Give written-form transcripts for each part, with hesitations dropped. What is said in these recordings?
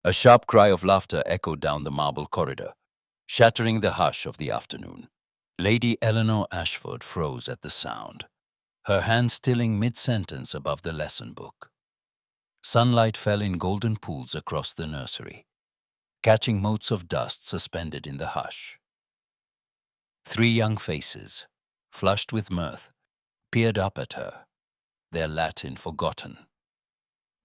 A sharp cry of laughter echoed down the marble corridor, shattering the hush of the afternoon. Lady Eleanor Ashford froze at the sound, her hand stilling mid-sentence above the lesson book. Sunlight fell in golden pools across the nursery, catching motes of dust suspended in the hush. 3 young faces, flushed with mirth, peered up at her, their Latin forgotten.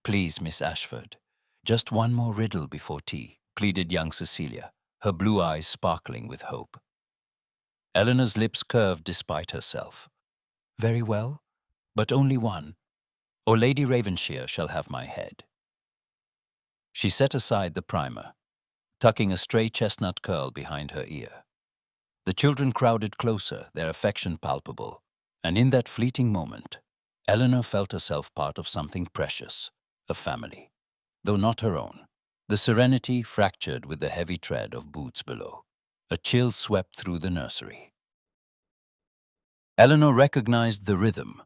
"Please, Miss Ashford, just one more riddle before tea," pleaded young Cecilia, her blue eyes sparkling with hope. Eleanor's lips curved despite herself. "Very well, but only one, or Lady Ravenshire shall have my head." She set aside the primer, tucking a stray chestnut curl behind her ear. The children crowded closer, their affection palpable, and in that fleeting moment, Eleanor felt herself part of something precious, a family, though not her own. The serenity fractured with the heavy tread of boots below. A chill swept through the nursery. Eleanor recognized the rhythm,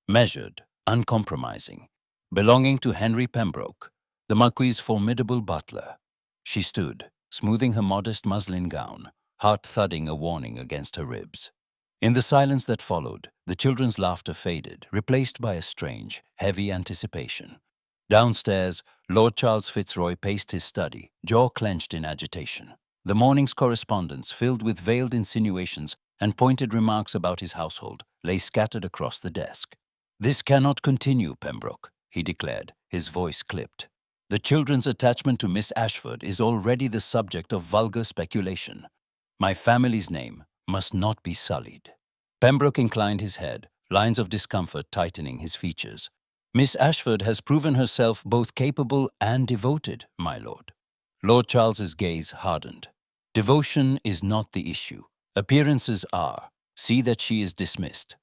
measured, uncompromising, belonging to Henry Pembroke, the Marquis's formidable butler. She stood, smoothing her modest muslin gown, heart thudding a warning against her ribs. In the silence that followed, the children's laughter faded, replaced by a strange, heavy anticipation. Downstairs, Lord Charles Fitzroy paced his study, jaw clenched in agitation. The morning's correspondence, filled with veiled insinuations and pointed remarks about his household, lay scattered across the desk. "This cannot continue, Pembroke," he declared, his voice clipped. "The children's attachment to Miss Ashford is already the subject of vulgar speculation. My family's name must not be sullied." Pembroke inclined his head, lines of discomfort tightening his features. "Miss Ashford has proven herself both capable and devoted, my lord." Lord Charles's gaze hardened. "Devotion is not the issue. Appearances are. See that she is dismissed."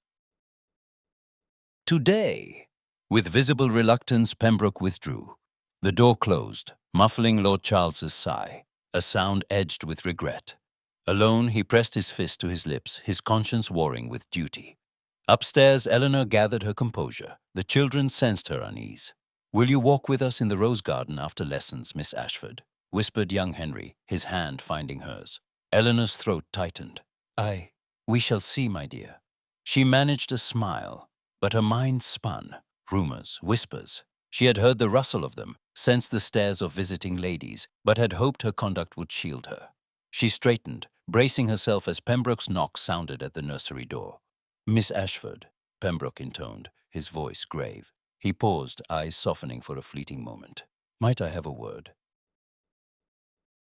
"Today." With visible reluctance, Pembroke withdrew. The door closed, muffling Lord Charles's sigh, a sound edged with regret. Alone, he pressed his fist to his lips, his conscience warring with duty. Upstairs, Eleanor gathered her composure. The children sensed her unease. "Will you walk with us in the rose garden after lessons, Miss Ashford?" whispered young Henry, his hand finding hers. Eleanor's throat tightened. We shall see, my dear." She managed a smile, but her mind spun. Rumors, whispers. She had heard the rustle of them, sensed the stares of visiting ladies, but had hoped her conduct would shield her. She straightened, bracing herself as Pembroke's knock sounded at the nursery door. "Miss Ashford," Pembroke intoned, his voice grave. He paused, eyes softening for a fleeting moment. "Might I have a word?"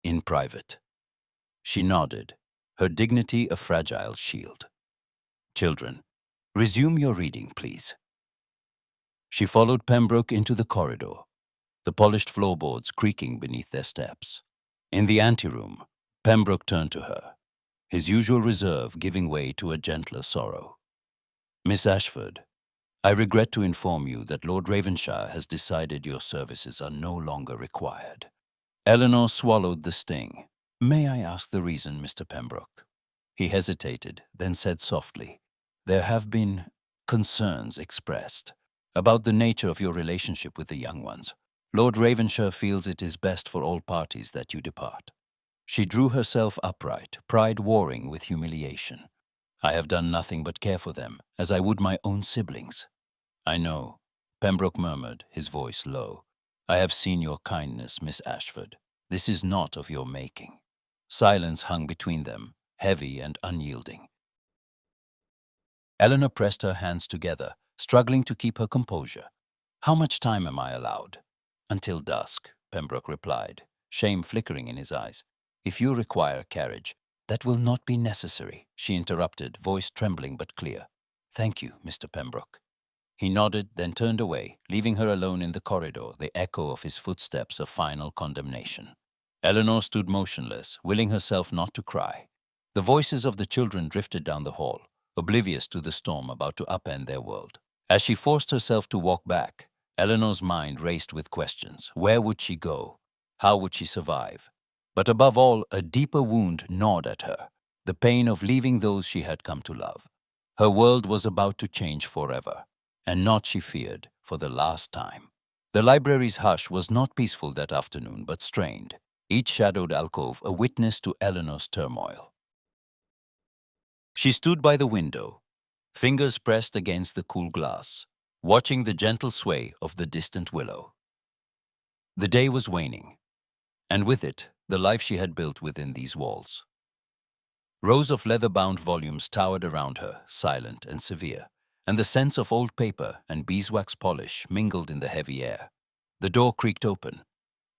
"In private." She nodded, her dignity a fragile shield. "Children, resume your reading, please." She followed Pembroke into the corridor, the polished floorboards creaking beneath their steps. In the anteroom, Pembroke turned to her, his usual reserve giving way to a gentler sorrow. "Miss Ashford, I regret to inform you that Lord Ravenshire has decided your services are no longer required." Eleanor swallowed the sting. "May I ask the reason, Mr. Pembroke?" He hesitated, then said softly, "There have been concerns expressed about the nature of your relationship with the young ones. Lord Ravenshire feels it is best for all parties that you depart." She drew herself upright, pride warring with humiliation. "I have done nothing but care for them, as I would my own siblings." "I know," Pembroke murmured, his voice low. "I have seen your kindness, Miss Ashford. This is not of your making." Silence hung between them, heavy and unyielding. Eleanor pressed her hands together, struggling to keep her composure. "How much time am I allowed?" "Until dusk," Pembroke replied, shame flickering in his eyes. "If you require a carriage—" "That will not be necessary," she interrupted, voice trembling but clear. "Thank you, Mr. Pembroke." He nodded, then turned away, leaving her alone in the corridor, the echo of his footsteps a final condemnation. Eleanor stood motionless, willing herself not to cry. The voices of the children drifted down the hall, oblivious to the storm about to upend their world. As she forced herself to walk back, Eleanor's mind raced with questions. Where would she go? How would she survive? But above all, a deeper wound gnawed at her, the pain of leaving those she had come to love. Her world was about to change forever, and not, she feared, for the last time. The library's hush was not peaceful that afternoon, but strained, each shadowed alcove a witness to Eleanor's turmoil. She stood by the window, fingers pressed against the cool glass, watching the gentle sway of the distant willow. The day was waning, and with it, the life she had built within these walls. Rows of leather-bound volumes towered around her, silent and severe, and the scents of old paper and beeswax polish mingled in the heavy air. The door creaked open.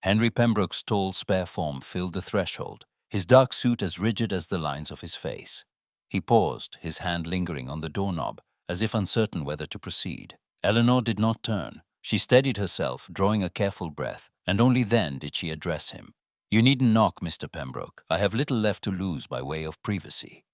Henry Pembroke's tall, spare form filled the threshold, his dark suit as rigid as the lines of his face. He paused, his hand lingering on the doorknob, as if uncertain whether to proceed. Eleanor did not turn. She steadied herself, drawing a careful breath, and only then did she address him. "You needn't knock, Mr. Pembroke. I have little left to lose by way of privacy."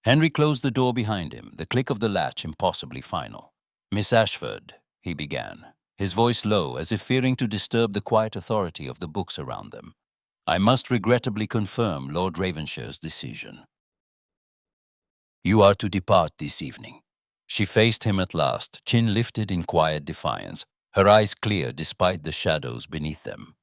Henry closed the door behind him, the click of the latch impossibly final. "Miss Ashford," he began, his voice low, as if fearing to disturb the quiet authority of the books around them. "I must regrettably confirm Lord Ravenshire's decision. You are to depart this evening." She faced him at last, chin lifted in quiet defiance, her eyes clear despite the shadows beneath them.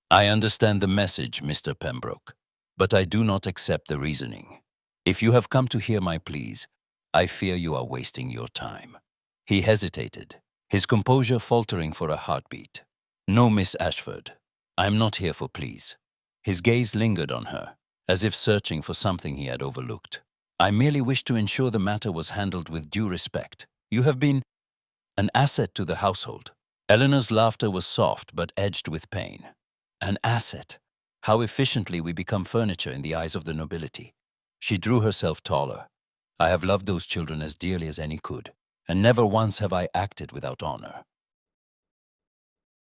"I understand the message, Mr. Pembroke, but I do not accept the reasoning. If you have come to hear my pleas, I fear you are wasting your time." He hesitated, his composure faltering for a heartbeat. "No, Miss Ashford, I am not here for pleas." His gaze lingered on her, as if searching for something he had overlooked. "I merely wish to ensure the matter was handled with due respect. You have been an asset to the household." Eleanor's laughter was soft but edged with pain. "An asset. How efficiently we become furniture in the eyes of the nobility." She drew herself taller. "I have loved those children as dearly as any could, and never once have I acted without honor.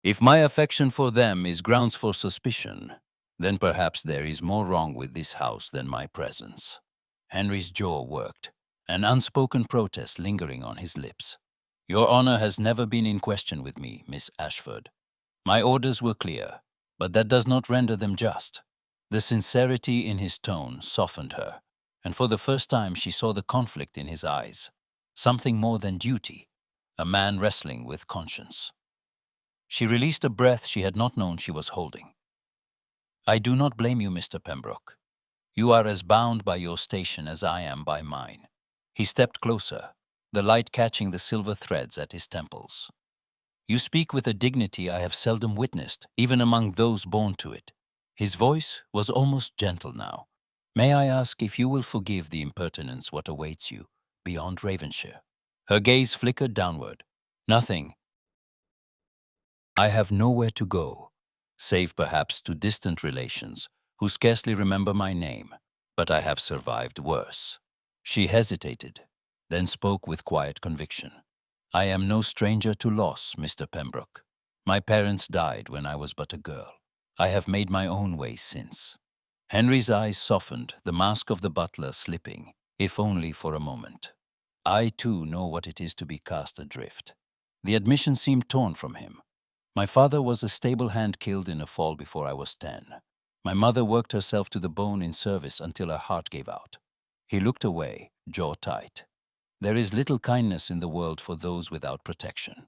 If my affection for them is grounds for suspicion, then perhaps there is more wrong with this house than my presence." Henry's jaw worked, an unspoken protest lingering on his lips. "Your honor has never been in question with me, Miss Ashford. My orders were clear, but that does not render them just." The sincerity in his tone softened her, and for the first time she saw the conflict in his eyes. Something more than duty, a man wrestling with conscience. She released a breath she had not known she was holding. "I do not blame you, Mr. Pembroke. You are as bound by your station as I am by mine." He stepped closer, the light catching the silver threads at his temples. "You speak with a dignity I have seldom witnessed, even among those born to it." His voice was almost gentle now. "May I ask if you will forgive the impertinence what awaits you beyond Ravenshire?" Her gaze flickered downward. "Nothing. I have nowhere to go, save perhaps to distant relations who scarcely remember my name, but I have survived worse." She hesitated, then spoke with quiet conviction. "I am no stranger to loss, Mr. Pembroke. My parents died when I was but a girl. I have made my own way since." Henry's eyes softened, the mask of the butler slipping, if only for a moment. "I too know what it is to be cast adrift." The admission seemed torn from him. "My father was a stable hand killed in a fall before I was 10. My mother worked herself to the bone in service until her heart gave out." He looked away, jaw tight. There is little kindness in the world for those without protection.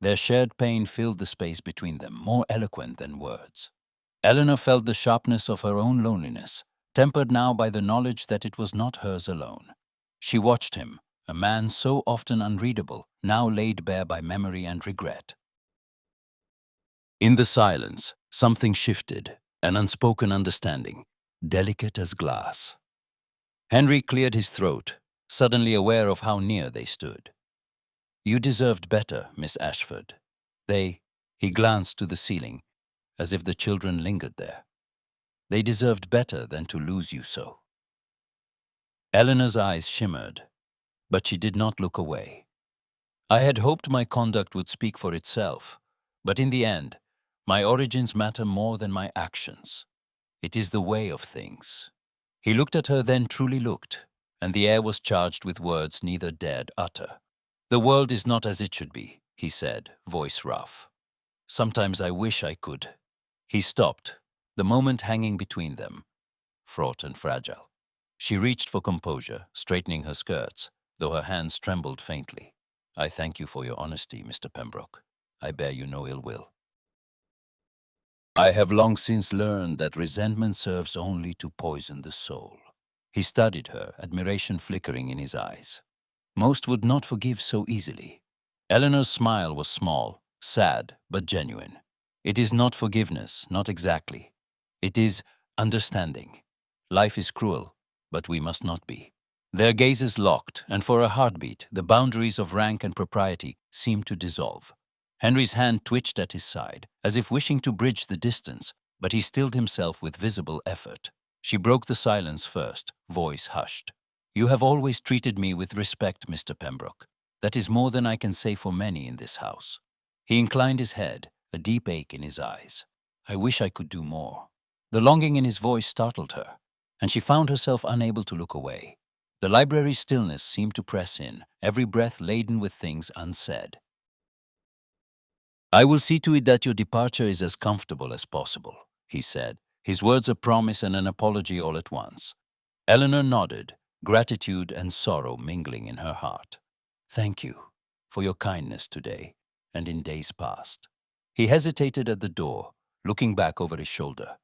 Their shared pain filled the space between them, more eloquent than words. Eleanor felt the sharpness of her own loneliness, tempered now by the knowledge that it was not hers alone. She watched him, a man so often unreadable, now laid bare by memory and regret. In the silence, something shifted, an unspoken understanding, delicate as glass. Henry cleared his throat, suddenly aware of how near they stood. "You deserved better, Miss Ashford. He glanced to the ceiling, as if the children lingered there. "They deserved better than to lose you so." Eleanor's eyes shimmered, but she did not look away. "I had hoped my conduct would speak for itself, but in the end, my origins matter more than my actions. It is the way of things." He looked at her, then truly looked, and the air was charged with words neither dared utter. "The world is not as it should be," he said, voice rough. "Sometimes I wish I could." He stopped, the moment hanging between them, fraught and fragile. She reached for composure, straightening her skirts, though her hands trembled faintly. "I thank you for your honesty, Mr. Pembroke. I bear you no ill will." I have long since learned that resentment serves only to poison the soul. He studied her, admiration flickering in his eyes. Most would not forgive so easily. Eleanor's smile was small, sad, but genuine. It is not forgiveness, not exactly. It is understanding. Life is cruel, but we must not be. Their gazes locked, and for a heartbeat, the boundaries of rank and propriety seemed to dissolve. Henry's hand twitched at his side, as if wishing to bridge the distance, but he stilled himself with visible effort. She broke the silence first, voice hushed. You have always treated me with respect, Mr. Pembroke. That is more than I can say for many in this house. He inclined his head, a deep ache in his eyes. I wish I could do more. The longing in his voice startled her, and she found herself unable to look away. The library's stillness seemed to press in, every breath laden with things unsaid. I will see to it that your departure is as comfortable as possible, he said, his words a promise and an apology all at once. Eleanor nodded, gratitude and sorrow mingling in her heart. Thank you for your kindness today and in days past. He hesitated at the door, looking back over his shoulder.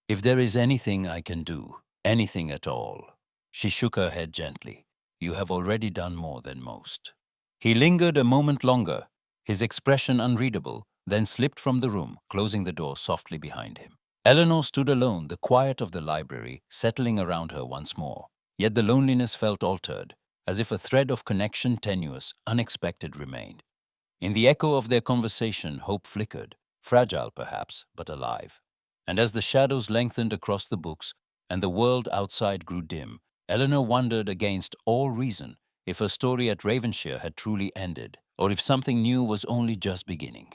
If there is anything I can do, anything at all. She shook her head gently. You have already done more than most. He lingered a moment longer, his expression unreadable, then slipped from the room, closing the door softly behind him. Eleanor stood alone, the quiet of the library settling around her once more. Yet the loneliness felt altered, as if a thread of connection tenuous, unexpected remained. In the echo of their conversation, hope flickered, fragile perhaps, but alive. And as the shadows lengthened across the books and the world outside grew dim, Eleanor wondered against all reason if her story at Ravenshire had truly ended, or if something new was only just beginning.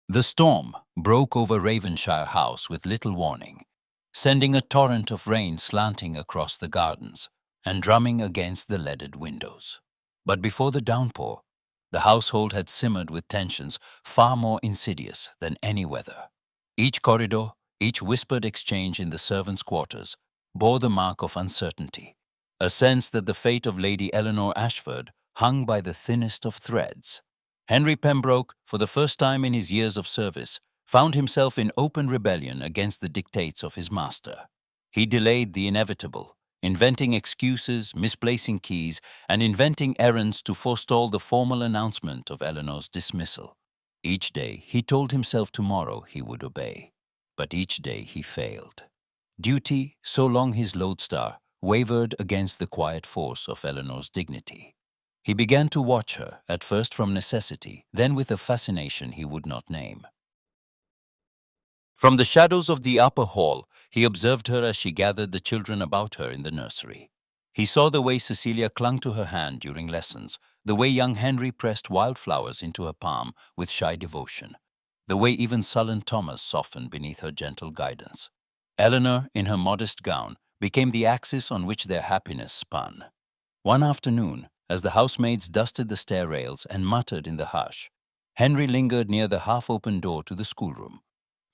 The storm broke over Ravenshire House with little warning, sending a torrent of rain slanting across the gardens and drumming against the leaded windows. But before the downpour, the household had simmered with tensions far more insidious than any weather. Each corridor, each whispered exchange in the servants' quarters bore the mark of uncertainty, a sense that the fate of Lady Eleanor Ashford hung by the thinnest of threads. Henry Pembroke, for the first time in his years of service, found himself in open rebellion against the dictates of his master. He delayed the inevitable, inventing excuses, misplacing keys, and inventing errands to forestall the formal announcement of Eleanor's dismissal. Each day he told himself tomorrow he would obey, but each day he failed. Duty, so long his lodestar, wavered against the quiet force of Eleanor's dignity. He began to watch her, at first from necessity, then with a fascination he would not name. From the shadows of the upper hall, he observed her as she gathered the children about her in the nursery. He saw the way Cecilia clung to her hand during lessons, the way young Henry pressed wildflowers into her palm with shy devotion, the way even sullen Thomas softened beneath her gentle guidance. Eleanor, in her modest gown, became the axis on which their happiness spun. One afternoon, as the housemaids dusted the stair rails and muttered in the hush, Henry lingered near the half-open door to the schoolroom.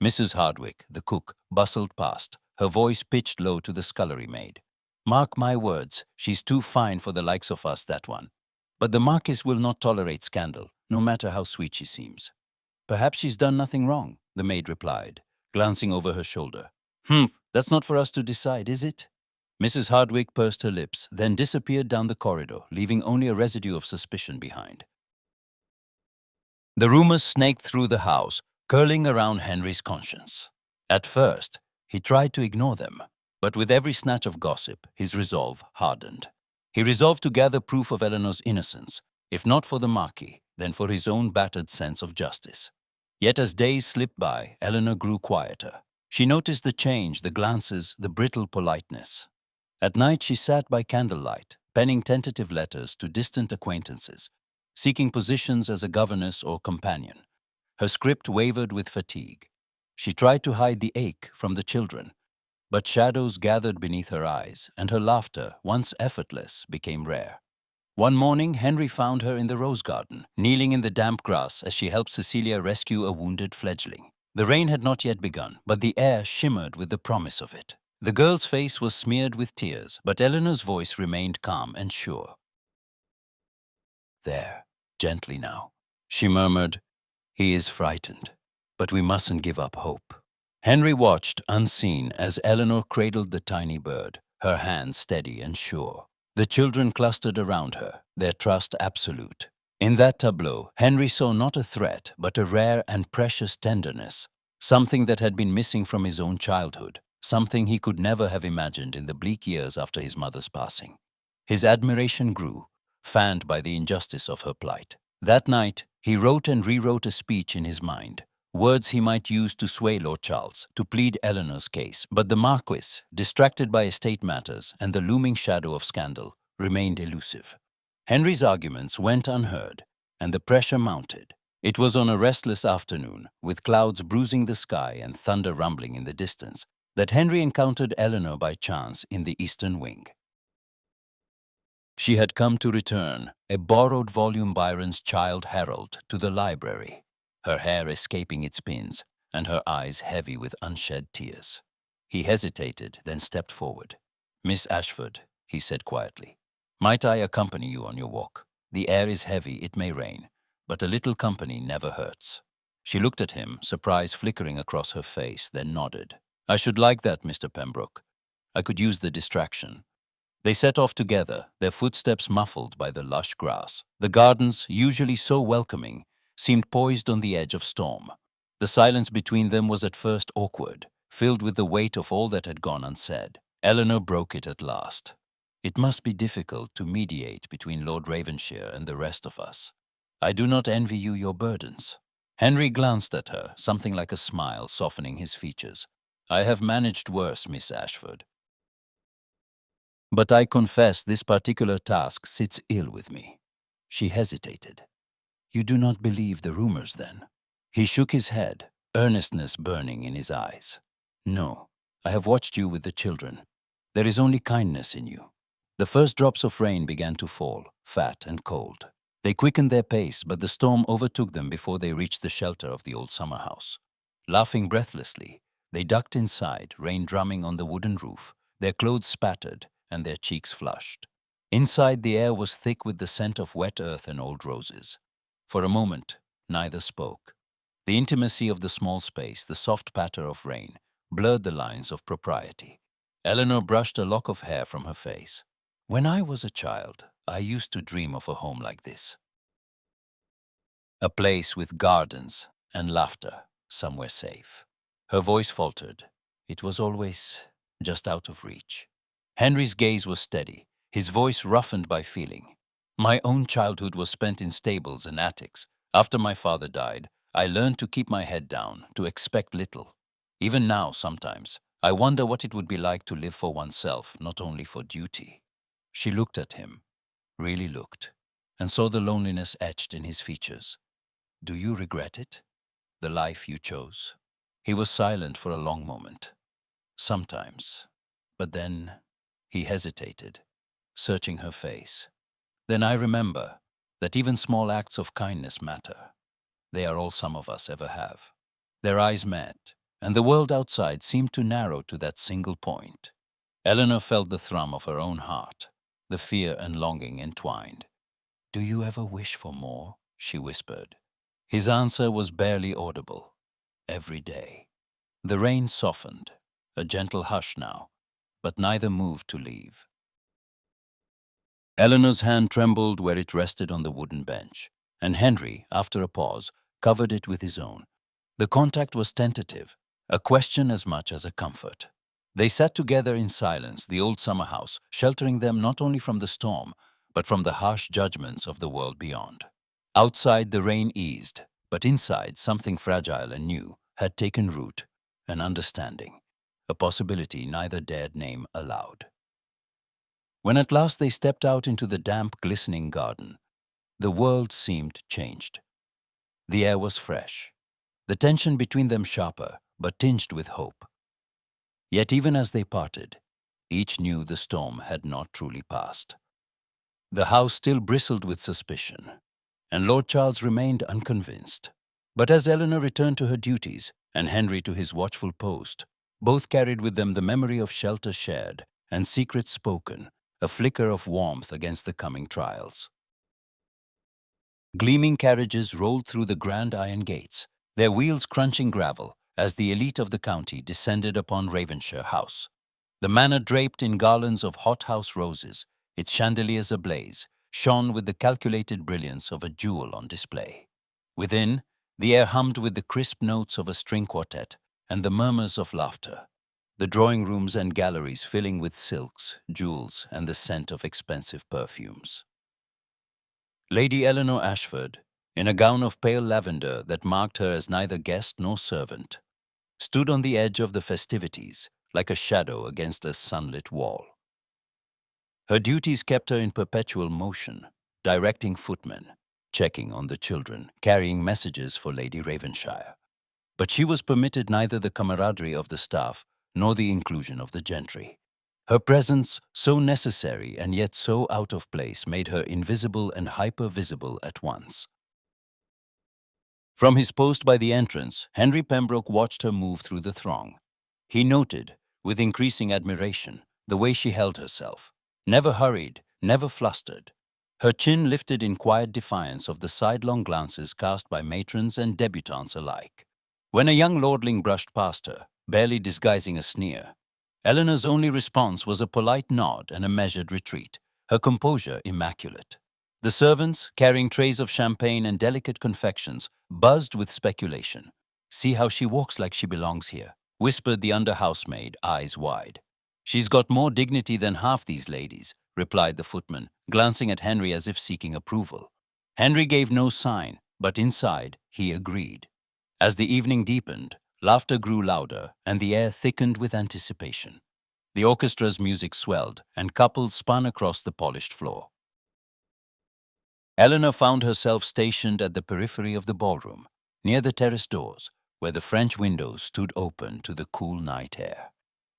Mrs. Hardwick, the cook, bustled past, her voice pitched low to the scullery maid. Mark my words, she's too fine for the likes of us, that one. But the marquess will not tolerate scandal, no matter how sweet she seems. Perhaps she's done nothing wrong, the maid replied, glancing over her shoulder. That's not for us to decide, is it? Mrs. Hardwick pursed her lips, then disappeared down the corridor, leaving only a residue of suspicion behind. The rumors snaked through the house, curling around Henry's conscience. At first, he tried to ignore them, but with every snatch of gossip, his resolve hardened. He resolved to gather proof of Eleanor's innocence, if not for the Marquis, then for his own battered sense of justice. Yet as days slipped by, Eleanor grew quieter. She noticed the change, the glances, the brittle politeness. At night she sat by candlelight, penning tentative letters to distant acquaintances, seeking positions as a governess or companion. Her script wavered with fatigue. She tried to hide the ache from the children, but shadows gathered beneath her eyes, and her laughter, once effortless, became rare. One morning, Henry found her in the rose garden, kneeling in the damp grass as she helped Cecilia rescue a wounded fledgling. The rain had not yet begun, but the air shimmered with the promise of it. The girl's face was smeared with tears, but Eleanor's voice remained calm and sure. There, gently now, she murmured, he is frightened. but we mustn't give up hope. Henry watched, unseen, as Eleanor cradled the tiny bird, her hands steady and sure. The children clustered around her, their trust absolute. In that tableau, Henry saw not a threat, but a rare and precious tenderness, something that had been missing from his own childhood, something he could never have imagined in the bleak years after his mother's passing. His admiration grew, fanned by the injustice of her plight. That night, he wrote and rewrote a speech in his mind, words he might use to sway Lord Charles, to plead Eleanor's case. But the marquess, distracted by estate matters and the looming shadow of scandal, remained elusive. Henry's arguments went unheard, and the pressure mounted. It was on a restless afternoon, with clouds bruising the sky and thunder rumbling in the distance, that Henry encountered Eleanor by chance in the eastern wing. She had come to return a borrowed volume Byron's Childe Harold to the library, her hair escaping its pins and her eyes heavy with unshed tears. He hesitated, then stepped forward. "Miss Ashford," he said quietly, "might I accompany you on your walk? The air is heavy, it may rain, but a little company never hurts." She looked at him, surprise flickering across her face, then nodded. "I should like that, Mr. Pembroke. I could use the distraction." They set off together, their footsteps muffled by the lush grass. The gardens, usually so welcoming, seemed poised on the edge of storm. The silence between them was at first awkward, filled with the weight of all that had gone unsaid. Eleanor broke it at last. "It must be difficult to mediate between Lord Ravensshire and the rest of us. I do not envy you your burdens." Henry glanced at her, something like a smile softening his features. "I have managed worse, Miss Ashford. But I confess this particular task sits ill with me." She hesitated. "You do not believe the rumors, then?" He shook his head, earnestness burning in his eyes. "No, I have watched you with the children. There is only kindness in you." The first drops of rain began to fall, fat and cold. They quickened their pace, but the storm overtook them before they reached the shelter of the old summer house. Laughing breathlessly, they ducked inside, rain drumming on the wooden roof, their clothes spattered and their cheeks flushed. Inside, the air was thick with the scent of wet earth and old roses. For a moment, neither spoke. The intimacy of the small space, the soft patter of rain, blurred the lines of propriety. Eleanor brushed a lock of hair from her face. "When I was a child, I used to dream of a home like this. A place with gardens and laughter, somewhere safe." Her voice faltered. "It was always just out of reach." Henry's gaze was steady, his voice roughened by feeling. "My own childhood was spent in stables and attics. After my father died, I learned to keep my head down, to expect little. Even now, sometimes, I wonder what it would be like to live for oneself, not only for duty." She looked at him, really looked, and saw the loneliness etched in his features. "Do you regret it? The life you chose?" He was silent for a long moment. "Sometimes. But then—" He hesitated, searching her face. "Then I remember that even small acts of kindness matter. They are all some of us ever have." Their eyes met, and the world outside seemed to narrow to that single point. Eleanor felt the thrum of her own heart, the fear and longing entwined. "Do you ever wish for more?" she whispered. His answer was barely audible. "Every day." The rain softened, a gentle hush now, but neither moved to leave. Eleanor's hand trembled where it rested on the wooden bench, and Henry, after a pause, covered it with his own. The contact was tentative, a question as much as a comfort. They sat together in silence, the old summer house, sheltering them not only from the storm, but from the harsh judgments of the world beyond. Outside, the rain eased, but inside, something fragile and new had taken root, an understanding, a possibility neither dared name aloud. When at last they stepped out into the damp, glistening garden, the world seemed changed. The air was fresh, the tension between them sharper, but tinged with hope. Yet even as they parted, each knew the storm had not truly passed. The house still bristled with suspicion, and Lord Charles remained unconvinced. But as Eleanor returned to her duties and Henry to his watchful post, both carried with them the memory of shelter shared and secrets spoken, a flicker of warmth against the coming trials. Gleaming carriages rolled through the grand iron gates, their wheels crunching gravel as the elite of the county descended upon Ravenshire House. The manor, draped in garlands of hothouse roses, its chandeliers ablaze, shone with the calculated brilliance of a jewel on display. Within, the air hummed with the crisp notes of a string quartet and the murmurs of laughter, the drawing rooms and galleries filling with silks, jewels, and the scent of expensive perfumes. Lady Eleanor Ashford, in a gown of pale lavender that marked her as neither guest nor servant, stood on the edge of the festivities like a shadow against a sunlit wall. Her duties kept her in perpetual motion, directing footmen, checking on the children, carrying messages for Lady Ravenshire. But she was permitted neither the camaraderie of the staff nor the inclusion of the gentry. Her presence, so necessary and yet so out of place, made her invisible and hyper-visible at once. From his post by the entrance, Henry Pembroke watched her move through the throng. He noted, with increasing admiration, the way she held herself. Never hurried, never flustered. Her chin lifted in quiet defiance of the sidelong glances cast by matrons and debutantes alike. When a young lordling brushed past her, barely disguising a sneer, Eleanor's only response was a polite nod and a measured retreat, her composure immaculate. The servants, carrying trays of champagne and delicate confections, buzzed with speculation. "See how she walks like she belongs here," whispered the under-housemaid, eyes wide. "She's got more dignity than half these ladies," replied the footman, glancing at Henry as if seeking approval. Henry gave no sign, but inside he agreed. As the evening deepened, laughter grew louder and the air thickened with anticipation. The orchestra's music swelled and couples spun across the polished floor. Eleanor found herself stationed at the periphery of the ballroom, near the terrace doors, where the French windows stood open to the cool night air.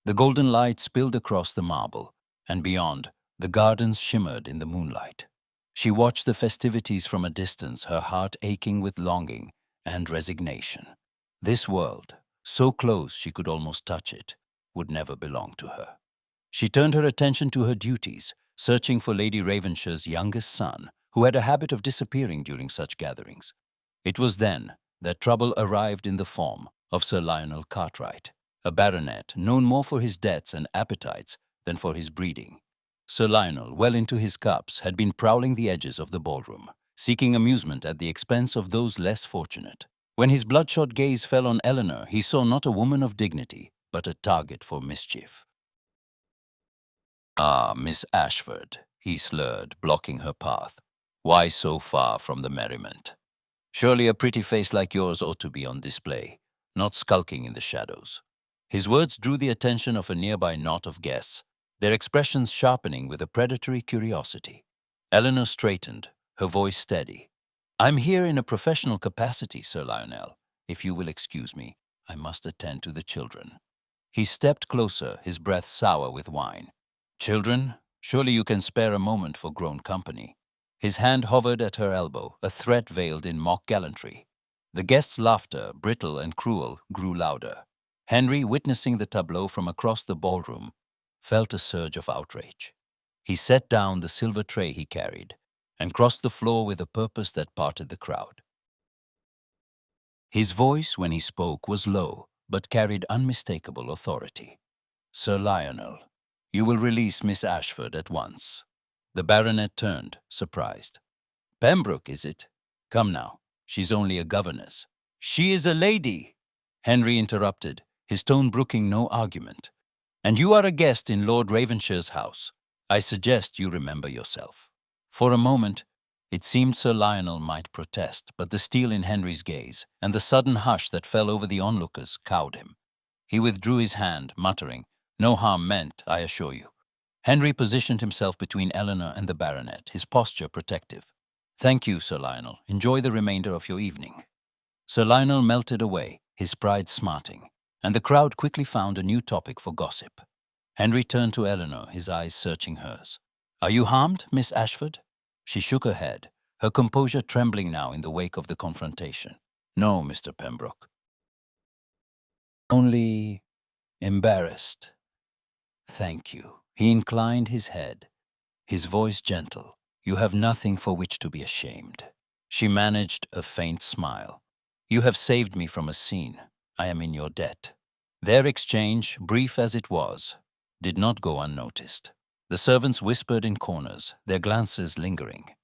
The golden light spilled across the marble, and beyond, the gardens shimmered in the moonlight. She watched the festivities from a distance, her heart aching with longing and resignation. This world, so close she could almost touch it, would never belong to her. She turned her attention to her duties, searching for Lady Ravenshire's youngest son, who had a habit of disappearing during such gatherings. It was then that trouble arrived in the form of Sir Lionel Cartwright, a baronet known more for his debts and appetites than for his breeding. Sir Lionel, well into his cups, had been prowling the edges of the ballroom, seeking amusement at the expense of those less fortunate. When his bloodshot gaze fell on Eleanor, he saw not a woman of dignity, but a target for mischief. "Ah, Miss Ashford," he slurred, blocking her path. "Why so far from the merriment? Surely a pretty face like yours ought to be on display, not skulking in the shadows." His words drew the attention of a nearby knot of guests, their expressions sharpening with a predatory curiosity. Eleanor straightened, her voice steady. "I'm here in a professional capacity, Sir Lionel. If you will excuse me, I must attend to the children." He stepped closer, his breath sour with wine. "Children? Surely you can spare a moment for grown company." His hand hovered at her elbow, a threat veiled in mock gallantry. The guests' laughter, brittle and cruel, grew louder. Henry, witnessing the tableau from across the ballroom, felt a surge of outrage. He set down the silver tray he carried and crossed the floor with a purpose that parted the crowd. His voice, when he spoke, was low, but carried unmistakable authority. "Sir Lionel, you will release Miss Ashford at once." The baronet turned, surprised. "Pembroke, is it? Come now, she's only a governess." "She is a lady," Henry interrupted, his tone brooking no argument. "And you are a guest in Lord Ravenshire's house. I suggest you remember yourself." For a moment, it seemed Sir Lionel might protest, but the steel in Henry's gaze and the sudden hush that fell over the onlookers cowed him. He withdrew his hand, muttering, "No harm meant, I assure you." Henry positioned himself between Eleanor and the baronet, his posture protective. "Thank you, Sir Lionel. Enjoy the remainder of your evening." Sir Lionel melted away, his pride smarting, and the crowd quickly found a new topic for gossip. Henry turned to Eleanor, his eyes searching hers. "Are you harmed, Miss Ashford?" She shook her head, her composure trembling now in the wake of the confrontation. "No, Mr. Pembroke. Only embarrassed." "Thank you." He inclined his head, his voice gentle. "You have nothing for which to be ashamed." She managed a faint smile. You have saved me from a scene. I am in your debt." Their exchange, brief as it was, did not go unnoticed. The servants whispered in corners, their glances lingering.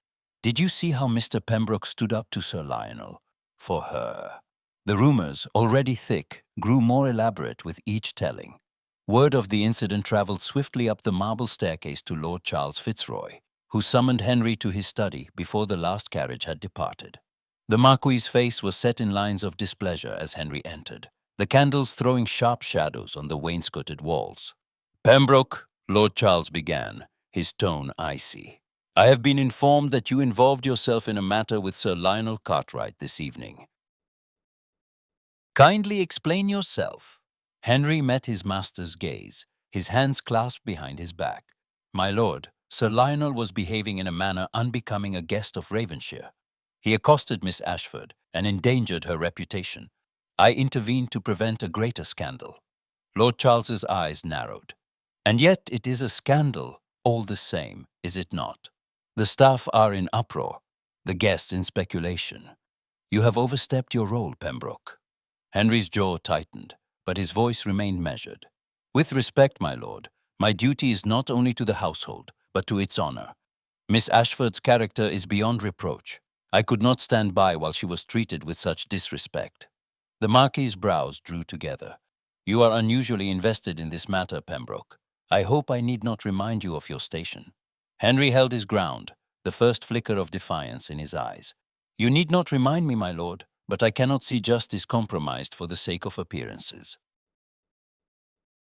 "Did you see how Mr. Pembroke stood up to Sir Lionel? For her." The rumors, already thick, grew more elaborate with each telling. Word of the incident travelled swiftly up the marble staircase to Lord Charles Fitzroy, who summoned Henry to his study before the last carriage had departed. The Marquis's face was set in lines of displeasure as Henry entered, the candles throwing sharp shadows on the wainscoted walls. "Pembroke," Lord Charles began, his tone icy, "I have been informed that you involved yourself in a matter with Sir Lionel Cartwright this evening. Kindly explain yourself." Henry met his master's gaze, his hands clasped behind his back. "My lord, Sir Lionel was behaving in a manner unbecoming a guest of Ravenshire. He accosted Miss Ashford and endangered her reputation. I intervened to prevent a greater scandal." Lord Charles's eyes narrowed. "And yet it is a scandal all the same, is it not? The staff are in uproar, the guests in speculation. You have overstepped your role, Pembroke." Henry's jaw tightened, but his voice remained measured. "With respect, my lord, my duty is not only to the household, but to its honor. Miss Ashford's character is beyond reproach. I could not stand by while she was treated with such disrespect." The Marquis's brows drew together. "You are unusually invested in this matter, Pembroke. I hope I need not remind you of your station." Henry held his ground, the first flicker of defiance in his eyes. "You need not remind me, my lord, but I cannot see justice compromised for the sake of appearances.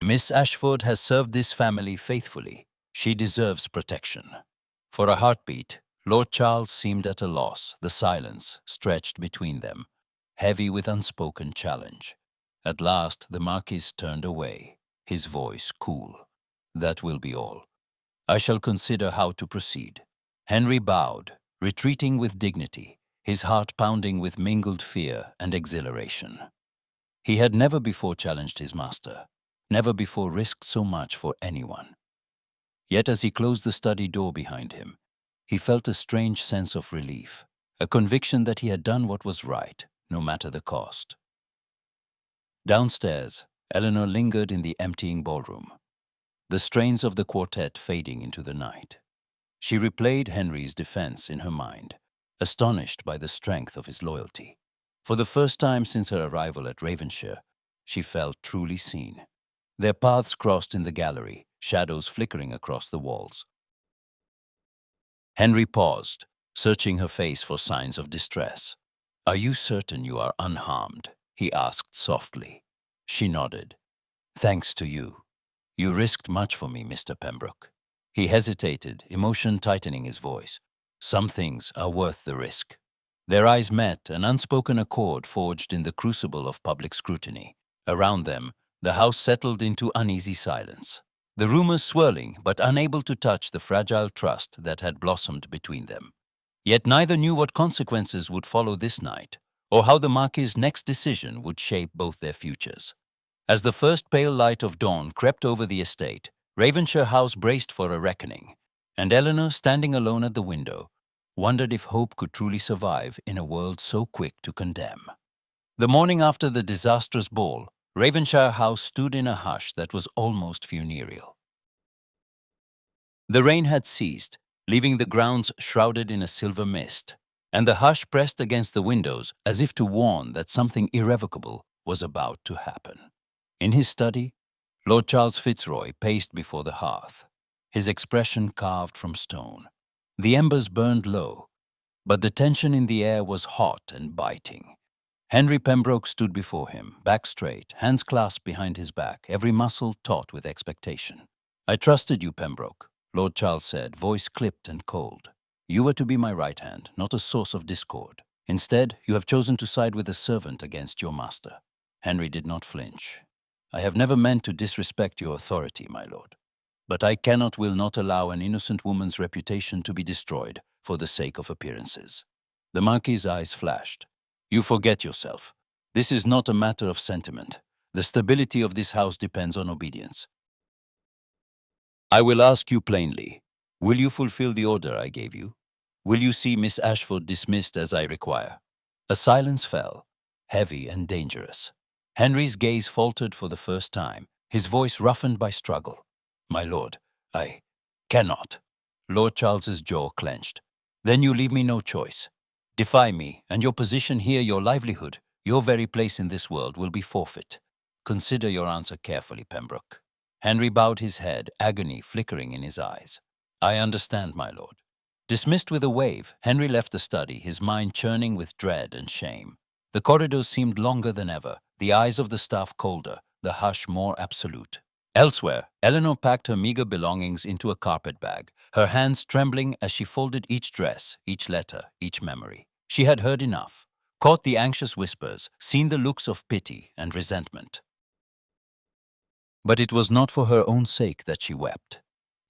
Miss Ashford has served this family faithfully. She deserves protection." For a heartbeat, Lord Charles seemed at a loss, the silence stretched between them, heavy with unspoken challenge. At last the Marquis turned away, his voice cool. "That will be all. I shall consider how to proceed." Henry bowed, retreating with dignity, his heart pounding with mingled fear and exhilaration. He had never before challenged his master, never before risked so much for anyone. Yet as he closed the study door behind him, he felt a strange sense of relief, a conviction that he had done what was right, no matter the cost. Downstairs, Eleanor lingered in the emptying ballroom, the strains of the quartet fading into the night. She replayed Henry's defense in her mind, astonished by the strength of his loyalty. For the first time since her arrival at Ravenshire, she felt truly seen. Their paths crossed in the gallery, shadows flickering across the walls. Henry paused, searching her face for signs of distress. "Are you certain you are unharmed?" he asked softly. She nodded. "Thanks to you. You risked much for me, Mr. Pembroke." He hesitated, emotion tightening his voice. "Some things are worth the risk." Their eyes met, an unspoken accord forged in the crucible of public scrutiny. Around them, the house settled into uneasy silence, the rumors swirling but unable to touch the fragile trust that had blossomed between them. Yet neither knew what consequences would follow this night, or how the Marquis's next decision would shape both their futures. As the first pale light of dawn crept over the estate, Ravenshire House braced for a reckoning, and Eleanor, standing alone at the window, wondered if hope could truly survive in a world so quick to condemn. The morning after the disastrous ball, Ravenshire House stood in a hush that was almost funereal. The rain had ceased, leaving the grounds shrouded in a silver mist, and the hush pressed against the windows as if to warn that something irrevocable was about to happen. In his study, Lord Charles Fitzroy paced before the hearth, his expression carved from stone. The embers burned low, but the tension in the air was hot and biting. Henry Pembroke stood before him, back straight, hands clasped behind his back, every muscle taut with expectation. "I trusted you, Pembroke," Lord Charles said, voice clipped and cold. "You were to be my right hand, not a source of discord. Instead, you have chosen to side with a servant against your master." Henry did not flinch. "I have never meant to disrespect your authority, my lord. But I will not allow an innocent woman's reputation to be destroyed for the sake of appearances." The Marquis's eyes flashed. "You forget yourself. This is not a matter of sentiment. The stability of this house depends on obedience. I will ask you plainly, will you fulfill the order I gave you? Will you see Miss Ashford dismissed as I require?" A silence fell. heavy and dangerous. Henry's gaze faltered for the first time, his voice roughened by struggle. "My lord, I cannot." Lord Charles's jaw clenched. "Then you leave me no choice. Defy me, and your position here, your livelihood, your very place in this world will be forfeit. Consider your answer carefully, Pembroke." Henry bowed his head, agony flickering in his eyes. "I understand, my lord." Dismissed with a wave, Henry left the study, his mind churning with dread and shame. The corridors seemed longer than ever, the eyes of the staff colder, the hush more absolute. Elsewhere, Eleanor packed her meager belongings into a carpet bag, her hands trembling as she folded each dress, each letter, each memory. She had heard enough, caught the anxious whispers, seen the looks of pity and resentment. But it was not for her own sake that she wept.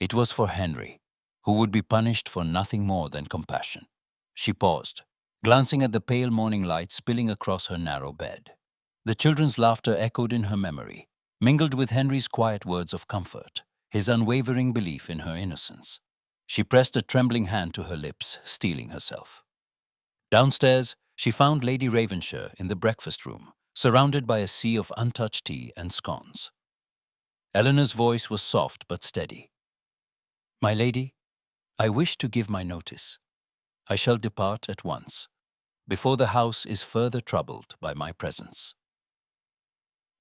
It was for Henry, who would be punished for nothing more than compassion. She paused, glancing at the pale morning light spilling across her narrow bed. The children's laughter echoed in her memory, mingled with Henry's quiet words of comfort, his unwavering belief in her innocence. She pressed a trembling hand to her lips, steeling herself. Downstairs, she found Lady Ravenshaw in the breakfast room, surrounded by a sea of untouched tea and scones. Eleanor's voice was soft but steady. "My lady, I wish to give my notice. I shall depart at once, before the house is further troubled by my presence."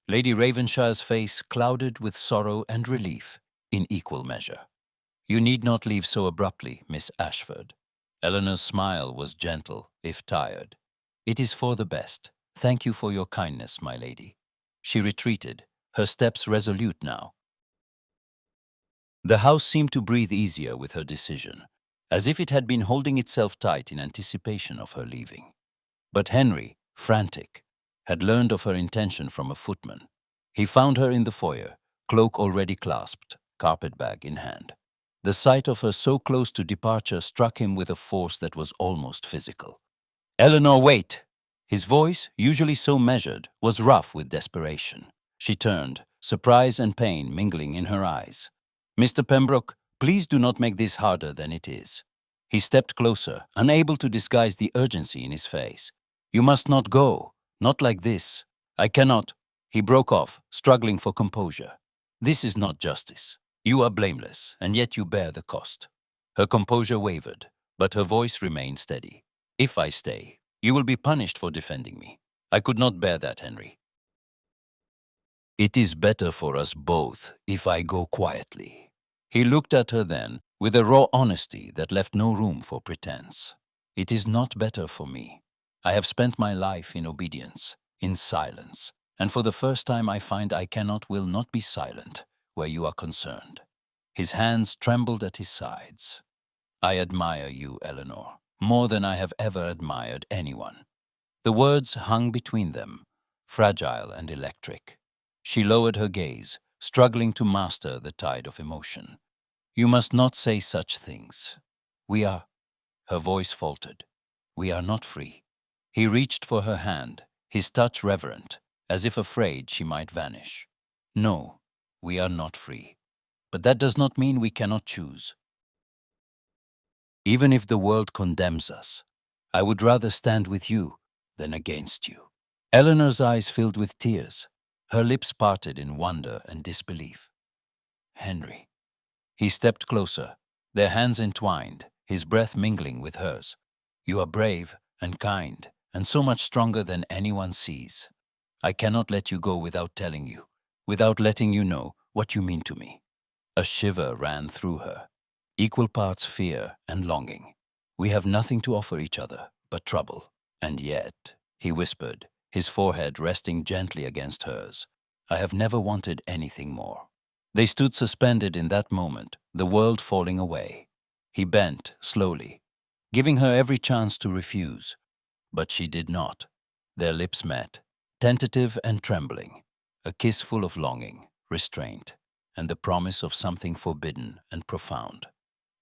Lady Ravenshaw's face clouded with sorrow and relief in equal measure. "You need not leave so abruptly, Miss Ashford." Eleanor's smile was gentle, if tired. "It is for the best. Thank you for your kindness, my lady." She retreated, her steps resolute now. The house seemed to breathe easier with her decision, as if it had been holding itself tight in anticipation of her leaving. But Henry, frantic, had learned of her intention from a footman. He found her in the foyer, cloak already clasped, carpet-bag in hand. The sight of her so close to departure struck him with a force that was almost physical. "Eleanor, wait!" His voice, usually so measured, was rough with desperation. She turned, surprise and pain mingling in her eyes. "Mr. Pembroke, please do not make this harder than it is." He stepped closer, unable to disguise the urgency in his face. "You must not go. Not like this. I cannot." He broke off, struggling for composure. "This is not justice. You are blameless, and yet you bear the cost." Her composure wavered, but her voice remained steady. "If I stay, you will be punished for defending me. I could not bear that, Henry. It is better for us both if I go quietly." He looked at her then, with a raw honesty that left no room for pretense. "It is not better for me. I have spent my life in obedience, in silence, and for the first time I find I will not be silent where you are concerned." His hands trembled at his sides. "I admire you, Eleanor, more than I have ever admired anyone." The words hung between them, fragile and electric. She lowered her gaze, struggling to master the tide of emotion. "You must not say such things. We are—" Her voice faltered. "We are not free." He reached for her hand, his touch reverent, as if afraid she might vanish. "No, we are not free. But that does not mean we cannot choose. Even if the world condemns us, I would rather stand with you than against you." Eleanor's eyes filled with tears. Her lips parted in wonder and disbelief. "Henry." He stepped closer, their hands entwined, his breath mingling with hers. "You are brave and kind, and so much stronger than anyone sees. I cannot let you go without telling you, without letting you know what you mean to me." A shiver ran through her, equal parts fear and longing. "We have nothing to offer each other but trouble. And yet," he whispered, his forehead resting gently against hers, "I have never wanted anything more." They stood suspended in that moment, the world falling away. He bent slowly, giving her every chance to refuse. But she did not. Their lips met, tentative and trembling, a kiss full of longing, restraint, and the promise of something forbidden and profound.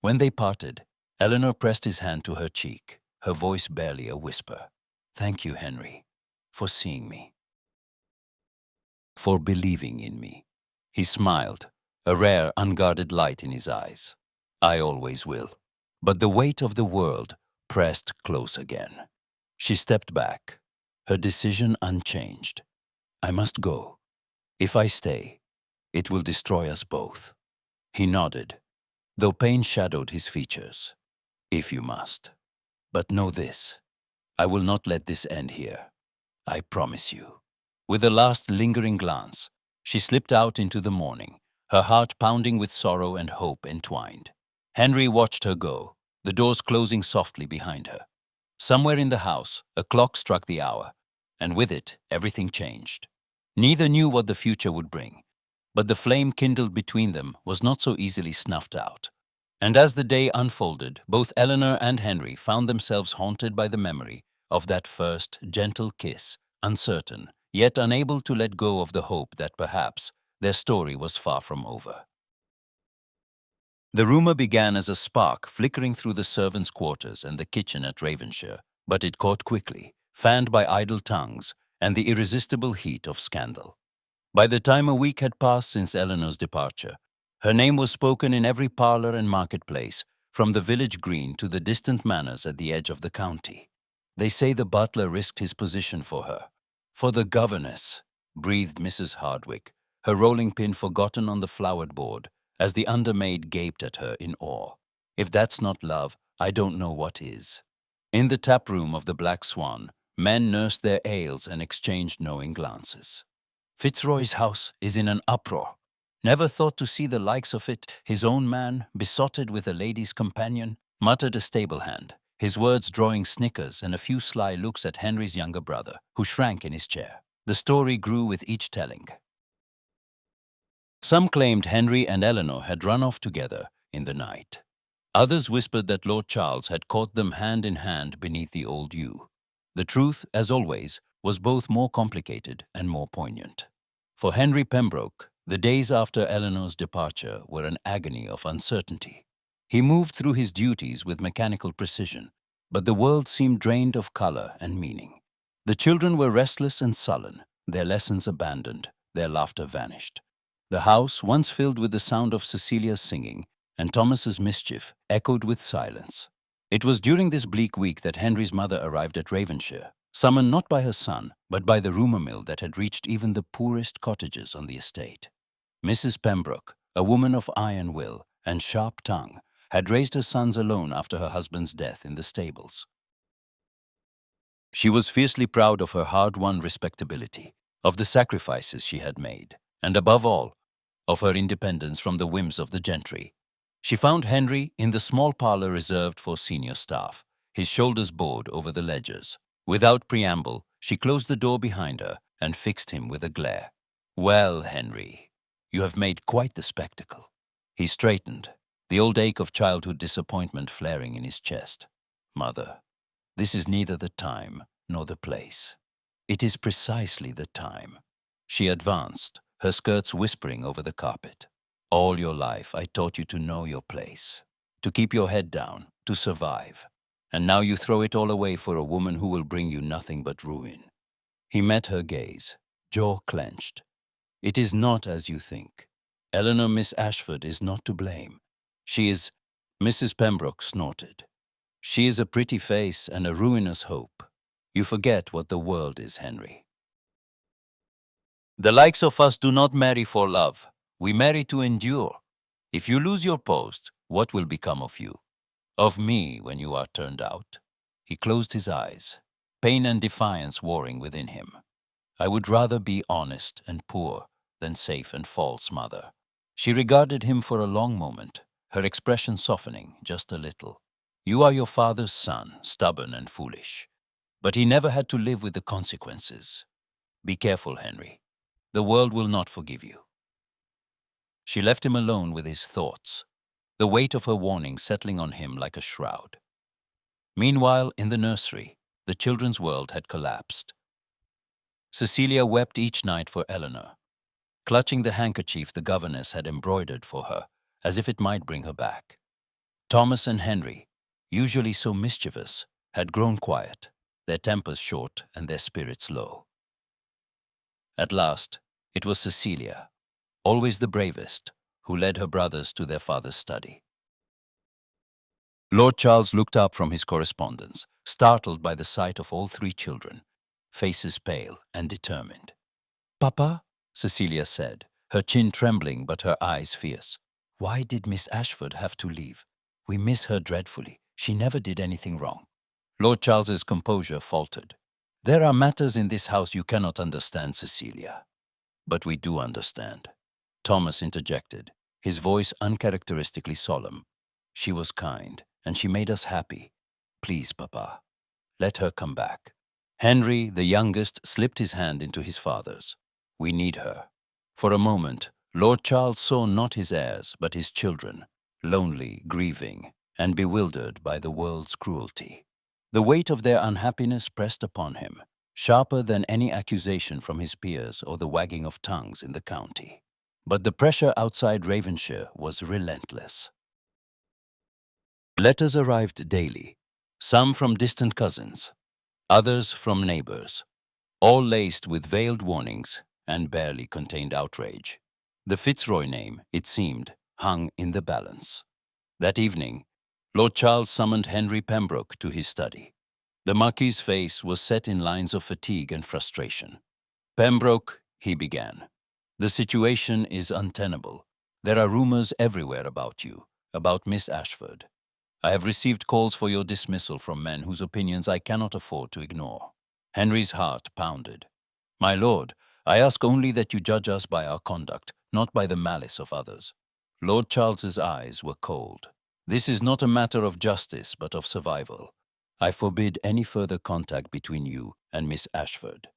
When they parted, Eleanor pressed his hand to her cheek, her voice barely a whisper. "Thank you, Henry, for seeing me, for believing in me." He smiled, a rare, unguarded light in his eyes. "I always will." But the weight of the world pressed close again. She stepped back, her decision unchanged. "I must go. If I stay, it will destroy us both." He nodded, though pain shadowed his features. "If you must. But know this, I will not let this end here. I promise you." With a last lingering glance, she slipped out into the morning, her heart pounding with sorrow and hope entwined. Henry watched her go, the doors closing softly behind her. Somewhere in the house, a clock struck the hour, and with it, everything changed. Neither knew what the future would bring, but the flame kindled between them was not so easily snuffed out. And as the day unfolded, both Eleanor and Henry found themselves haunted by the memory of that first gentle kiss, uncertain, yet unable to let go of the hope that perhaps their story was far from over. The rumor began as a spark flickering through the servants' quarters and the kitchen at Ravenshire, but it caught quickly, fanned by idle tongues and the irresistible heat of scandal. By the time a week had passed since Eleanor's departure, her name was spoken in every parlour and marketplace, from the village green to the distant manors at the edge of the county. "They say the butler risked his position for her." "For the governess," breathed Mrs. Hardwick, her rolling pin forgotten on the flowered board, as the undermaid gaped at her in awe. "If that's not love, I don't know what is." In the tap room of the Black Swan, men nursed their ails and exchanged knowing glances. "Fitzroy's house is in an uproar. Never thought to see the likes of it. His own man, besotted with a lady's companion," muttered a stable hand, his words drawing snickers and a few sly looks at Henry's younger brother, who shrank in his chair. The story grew with each telling. Some claimed Henry and Eleanor had run off together in the night. Others whispered that Lord Charles had caught them hand in hand beneath the old yew. The truth, as always, was both more complicated and more poignant. For Henry Pembroke, the days after Eleanor's departure were an agony of uncertainty. He moved through his duties with mechanical precision, but the world seemed drained of color and meaning. The children were restless and sullen, their lessons abandoned, their laughter vanished. The house, once filled with the sound of Cecilia's singing and Thomas's mischief, echoed with silence. It was during this bleak week that Henry's mother arrived at Ravenshire, summoned not by her son, but by the rumour mill that had reached even the poorest cottages on the estate. Mrs. Pembroke, a woman of iron will and sharp tongue, had raised her sons alone after her husband's death in the stables. She was fiercely proud of her hard-won respectability, of the sacrifices she had made, and above all, of her independence from the whims of the gentry. She found Henry in the small parlour reserved for senior staff, his shoulders bowed over the ledgers. Without preamble, she closed the door behind her and fixed him with a glare. "Well, Henry, you have made quite the spectacle." He straightened, the old ache of childhood disappointment flaring in his chest. "Mother, this is neither the time nor the place." "It is precisely the time." She advanced, her skirts whispering over the carpet. "All your life I taught you to know your place, to keep your head down, to survive. And now you throw it all away for a woman who will bring you nothing but ruin." He met her gaze, jaw clenched. "It is not as you think. Eleanor Miss Ashford is not to blame. She is—" Mrs. Pembroke snorted. "She is a pretty face and a ruinous hope. You forget what the world is, Henry. The likes of us do not marry for love. We marry to endure. If you lose your post, what will become of you? Of me when you are turned out?" He closed his eyes, pain and defiance warring within him. "I would rather be honest and poor than safe and false, mother." She regarded him for a long moment, her expression softening just a little. "You are your father's son, stubborn and foolish. But he never had to live with the consequences. Be careful, Henry. The world will not forgive you." She left him alone with his thoughts, the weight of her warning settling on him like a shroud. Meanwhile, in the nursery, the children's world had collapsed. Cecilia wept each night for Eleanor, clutching the handkerchief the governess had embroidered for her, as if it might bring her back. Thomas and Henry, usually so mischievous, had grown quiet, their tempers short and their spirits low. At last, it was Cecilia, always the bravest, who led her brothers to their father's study. Lord Charles looked up from his correspondence, startled by the sight of all three children. faces pale and determined. "Papa," Cecilia said, her chin trembling but her eyes fierce. "Why did Miss Ashford have to leave? We miss her dreadfully. She never did anything wrong." Lord Charles's composure faltered. "There are matters in this house you cannot understand, Cecilia." "But we do understand," Thomas interjected, his voice uncharacteristically solemn. "She was kind, and she made us happy. Please, Papa, let her come back." Henry, the youngest, slipped his hand into his father's. "We need her." For a moment, Lord Charles saw not his heirs, but his children, lonely, grieving, and bewildered by the world's cruelty. The weight of their unhappiness pressed upon him, sharper than any accusation from his peers or the wagging of tongues in the county. But the pressure outside Ravenshire was relentless. Letters arrived daily, some from distant cousins, others from neighbors, all laced with veiled warnings and barely contained outrage. The Fitzroy name, it seemed, hung in the balance. That evening, Lord Charles summoned Henry Pembroke to his study. The Marquis's face was set in lines of fatigue and frustration. "Pembroke," he began, "the situation is untenable. There are rumors everywhere about you, about Miss Ashford. I have received calls for your dismissal from men whose opinions I cannot afford to ignore." Henry's heart pounded. "My lord, I ask only that you judge us by our conduct, not by the malice of others." Lord Charles's eyes were cold. "This is not a matter of justice, but of survival. I forbid any further contact between you and Miss Ashford.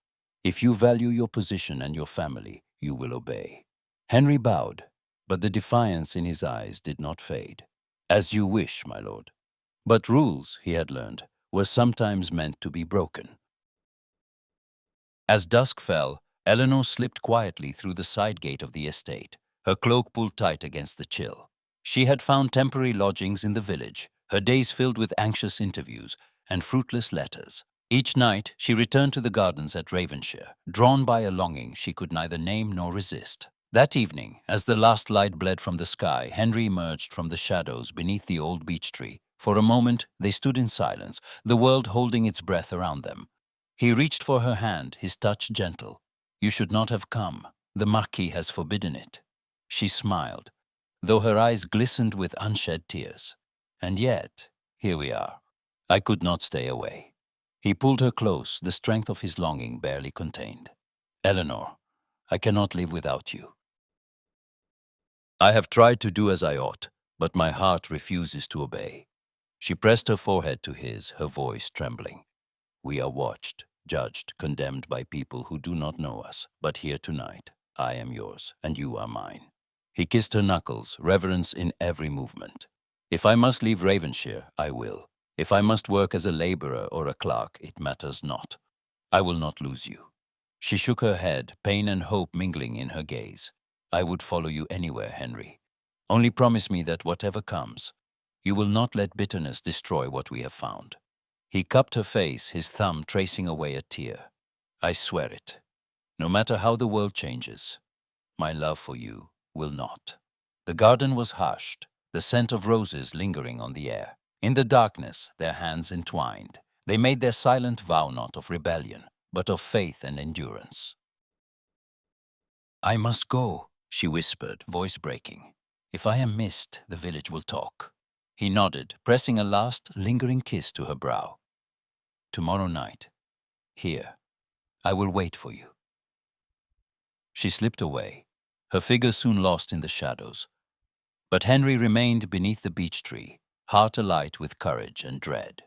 If you value your position and your family, you will obey." Henry bowed, but the defiance in his eyes did not fade. "As you wish, my lord." But rules, he had learned, were sometimes meant to be broken. As dusk fell, Eleanor slipped quietly through the side gate of the estate, her cloak pulled tight against the chill. She had found temporary lodgings in the village, her days filled with anxious interviews and fruitless letters. Each night she returned to the gardens at Ravenshire, drawn by a longing she could neither name nor resist. That evening, as the last light bled from the sky, Henry emerged from the shadows beneath the old beech tree. For a moment they stood in silence, the world holding its breath around them. He reached for her hand, his touch gentle. "You should not have come. The Marquis has forbidden it." She smiled, though her eyes glistened with unshed tears. "And yet, here we are. I could not stay away." He pulled her close, the strength of his longing barely contained. "Eleanor, I cannot live without you. I have tried to do as I ought, but my heart refuses to obey." She pressed her forehead to his, her voice trembling. "We are watched, judged, condemned by people who do not know us, but here tonight, I am yours, and you are mine." He kissed her knuckles, reverence in every movement. "If I must leave Ravenshire, I will. If I must work as a laborer or a clerk, it matters not. I will not lose you." She shook her head, pain and hope mingling in her gaze. "I would follow you anywhere, Henry. Only promise me that whatever comes, you will not let bitterness destroy what we have found." He cupped her face, his thumb tracing away a tear. "I swear it. No matter how the world changes, my love for you will not." The garden was hushed, the scent of roses lingering on the air. In the darkness, their hands entwined. They made their silent vow not of rebellion, but of faith and endurance. "I must go," she whispered, voice breaking. "If I am missed, the village will talk." He nodded, pressing a last, lingering kiss to her brow. "Tomorrow night, here, I will wait for you." She slipped away, her figure soon lost in the shadows. But Henry remained beneath the beech tree, heart alight with courage and dread.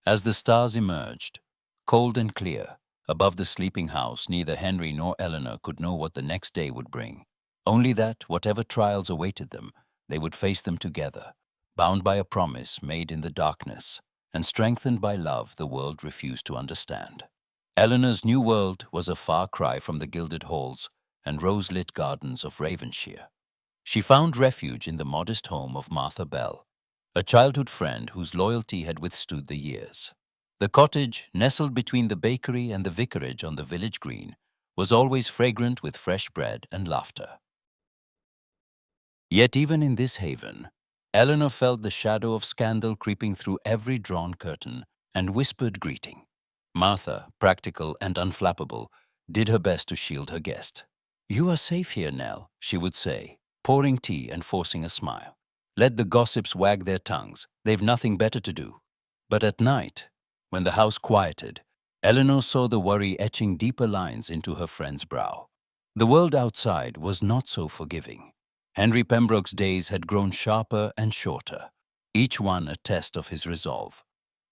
As the stars emerged, cold and clear, above the sleeping house, neither Henry nor Eleanor could know what the next day would bring. Only that, whatever trials awaited them, they would face them together, bound by a promise made in the darkness, and strengthened by love the world refused to understand. Eleanor's new world was a far cry from the gilded halls and rose-lit gardens of Ravenshire. She found refuge in the modest home of Martha Bell, a childhood friend whose loyalty had withstood the years. The cottage, nestled between the bakery and the vicarage on the village green, was always fragrant with fresh bread and laughter. Yet even in this haven, Eleanor felt the shadow of scandal creeping through every drawn curtain and whispered greeting. Martha, practical and unflappable, did her best to shield her guest. "You are safe here, Nell," she would say, pouring tea and forcing a smile. "Let the gossips wag their tongues. They've nothing better to do." But at night, when the house quieted, Eleanor saw the worry etching deeper lines into her friend's brow. The world outside was not so forgiving. Henry Pembroke's days had grown sharper and shorter, each one a test of his resolve.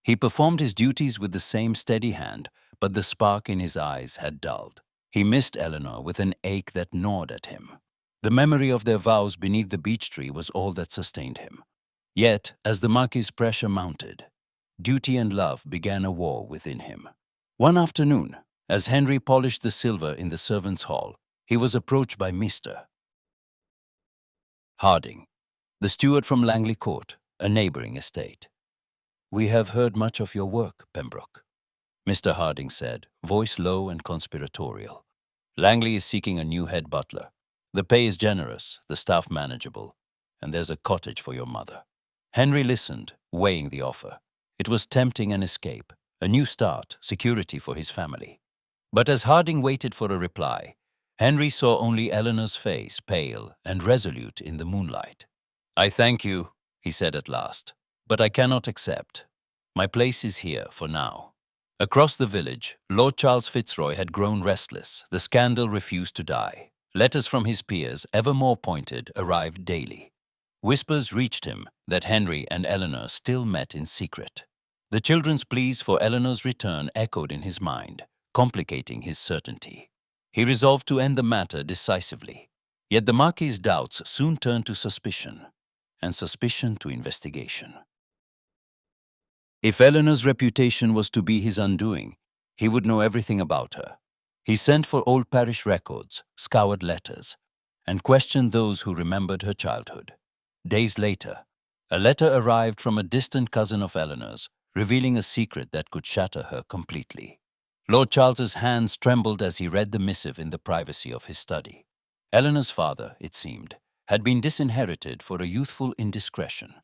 He performed his duties with the same steady hand, but the spark in his eyes had dulled. He missed Eleanor with an ache that gnawed at him. The memory of their vows beneath the beech tree was all that sustained him. Yet, as the Marquis's pressure mounted, duty and love began a war within him. One afternoon, as Henry polished the silver in the servants' hall, he was approached by Mr. Harding, the steward from Langley Court, a neighboring estate. "We have heard much of your work, Pembroke," Mr. Harding said, voice low and conspiratorial. "Langley is seeking a new head butler. The pay is generous, the staff manageable, and there's a cottage for your mother." Henry listened, weighing the offer. It was tempting an escape, a new start, security for his family. But as Harding waited for a reply, Henry saw only Eleanor's face, pale and resolute in the moonlight. "I thank you," he said at last, "but I cannot accept. My place is here for now." Across the village, Lord Charles Fitzroy had grown restless. The scandal refused to die. Letters from his peers, ever more pointed, arrived daily. Whispers reached him that Henry and Eleanor still met in secret. The children's pleas for Eleanor's return echoed in his mind, complicating his certainty. He resolved to end the matter decisively. Yet the Marquis's doubts soon turned to suspicion, and suspicion to investigation. If Eleanor's reputation was to be his undoing, he would know everything about her. He sent for old parish records, scoured letters, and questioned those who remembered her childhood. Days later, a letter arrived from a distant cousin of Eleanor's, revealing a secret that could shatter her completely. Lord Charles's hands trembled as he read the missive in the privacy of his study. Eleanor's father, it seemed, had been disinherited for a youthful indiscretion,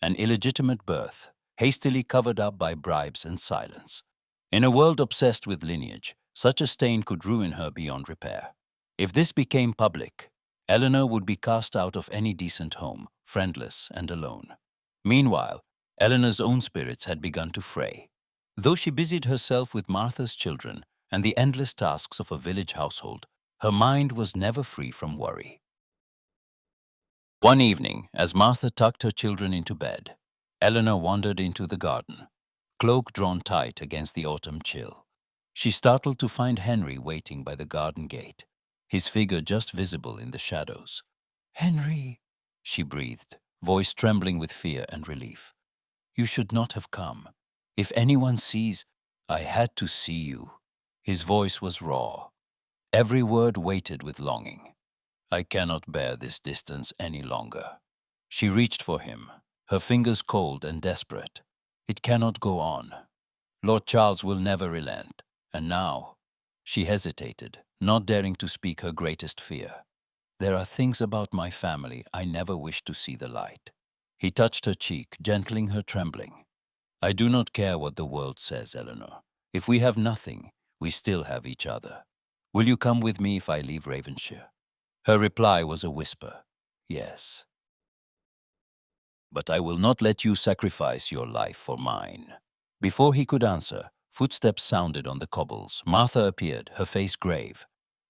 an illegitimate birth, hastily covered up by bribes and silence. In a world obsessed with lineage, such a stain could ruin her beyond repair. If this became public, Eleanor would be cast out of any decent home, friendless and alone. Meanwhile, Eleanor's own spirits had begun to fray. Though she busied herself with Martha's children and the endless tasks of a village household, her mind was never free from worry. One evening, as Martha tucked her children into bed, Eleanor wandered into the garden, cloak drawn tight against the autumn chill. She startled to find Henry waiting by the garden gate, his figure just visible in the shadows. "Henry," she breathed, voice trembling with fear and relief. "You should not have come. If anyone sees, I had to see you." His voice was raw. Every word weighted with longing. "I cannot bear this distance any longer." She reached for him, her fingers cold and desperate. "It cannot go on. Lord Charles will never relent. And now," she hesitated, not daring to speak her greatest fear, "there are things about my family I never wish to see the light." He touched her cheek, gentling her trembling. "I do not care what the world says, Eleanor. If we have nothing, we still have each other. Will you come with me if I leave Ravenshire?" Her reply was a whisper, "Yes. But I will not let you sacrifice your life for mine." Before he could answer, footsteps sounded on the cobbles. Martha appeared, her face grave.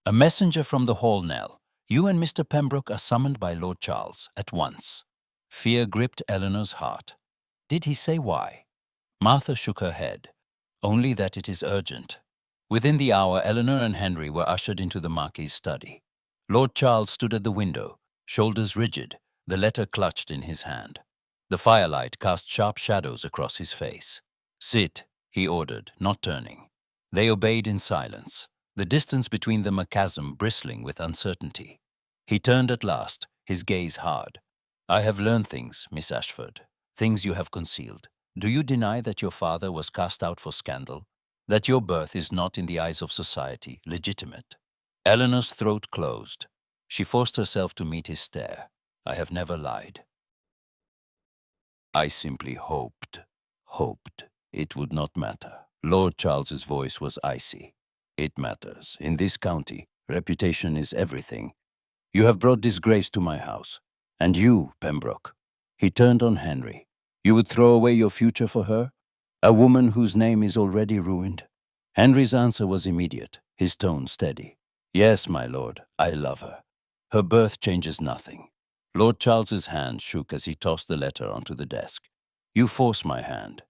"A messenger from the hall, Nell. You and Mr. Pembroke are summoned by Lord Charles, at once." Fear gripped Eleanor's heart. Did he say why? Martha shook her head. "Only that it is urgent." Within the hour, Eleanor and Henry were ushered into the Marquis's study. Lord Charles stood at the window, shoulders rigid, the letter clutched in his hand. The firelight cast sharp shadows across his face. "Sit," he ordered, not turning. They obeyed in silence, the distance between them a chasm bristling with uncertainty. He turned at last, his gaze hard. "I have learned things, Miss Ashford, things you have concealed. Do you deny that your father was cast out for scandal? That your birth is not, in the eyes of society, legitimate?" Eleanor's throat closed. She forced herself to meet his stare. "I have never lied. I simply hoped it would not matter." Lord Charles's voice was icy. It matters. In this county, reputation is everything. You have brought disgrace to my house. And you, Pembroke. He turned on Henry. You would throw away your future for her? A woman whose name is already ruined? Henry's answer was immediate, his tone steady. Yes, my lord, I love her. Her birth changes nothing. Lord Charles's hand shook as he tossed the letter onto the desk. You force my hand.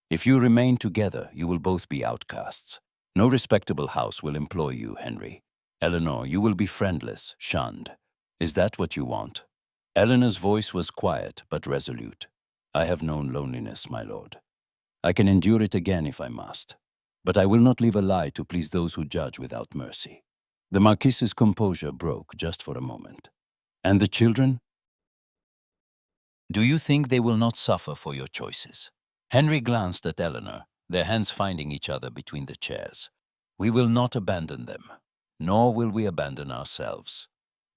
If you remain together, you will both be outcasts. No respectable house will employ you, Henry. Eleanor, you will be friendless, shunned. Is that what you want? Eleanor's voice was quiet but resolute. I have known loneliness, my lord. I can endure it again if I must. But I will not leave a lie to please those who judge without mercy. The Marquis's composure broke just for a moment. And the children? Do you think they will not suffer for your choices? Henry glanced at Eleanor, their hands finding each other between the chairs. We will not abandon them, nor will we abandon ourselves.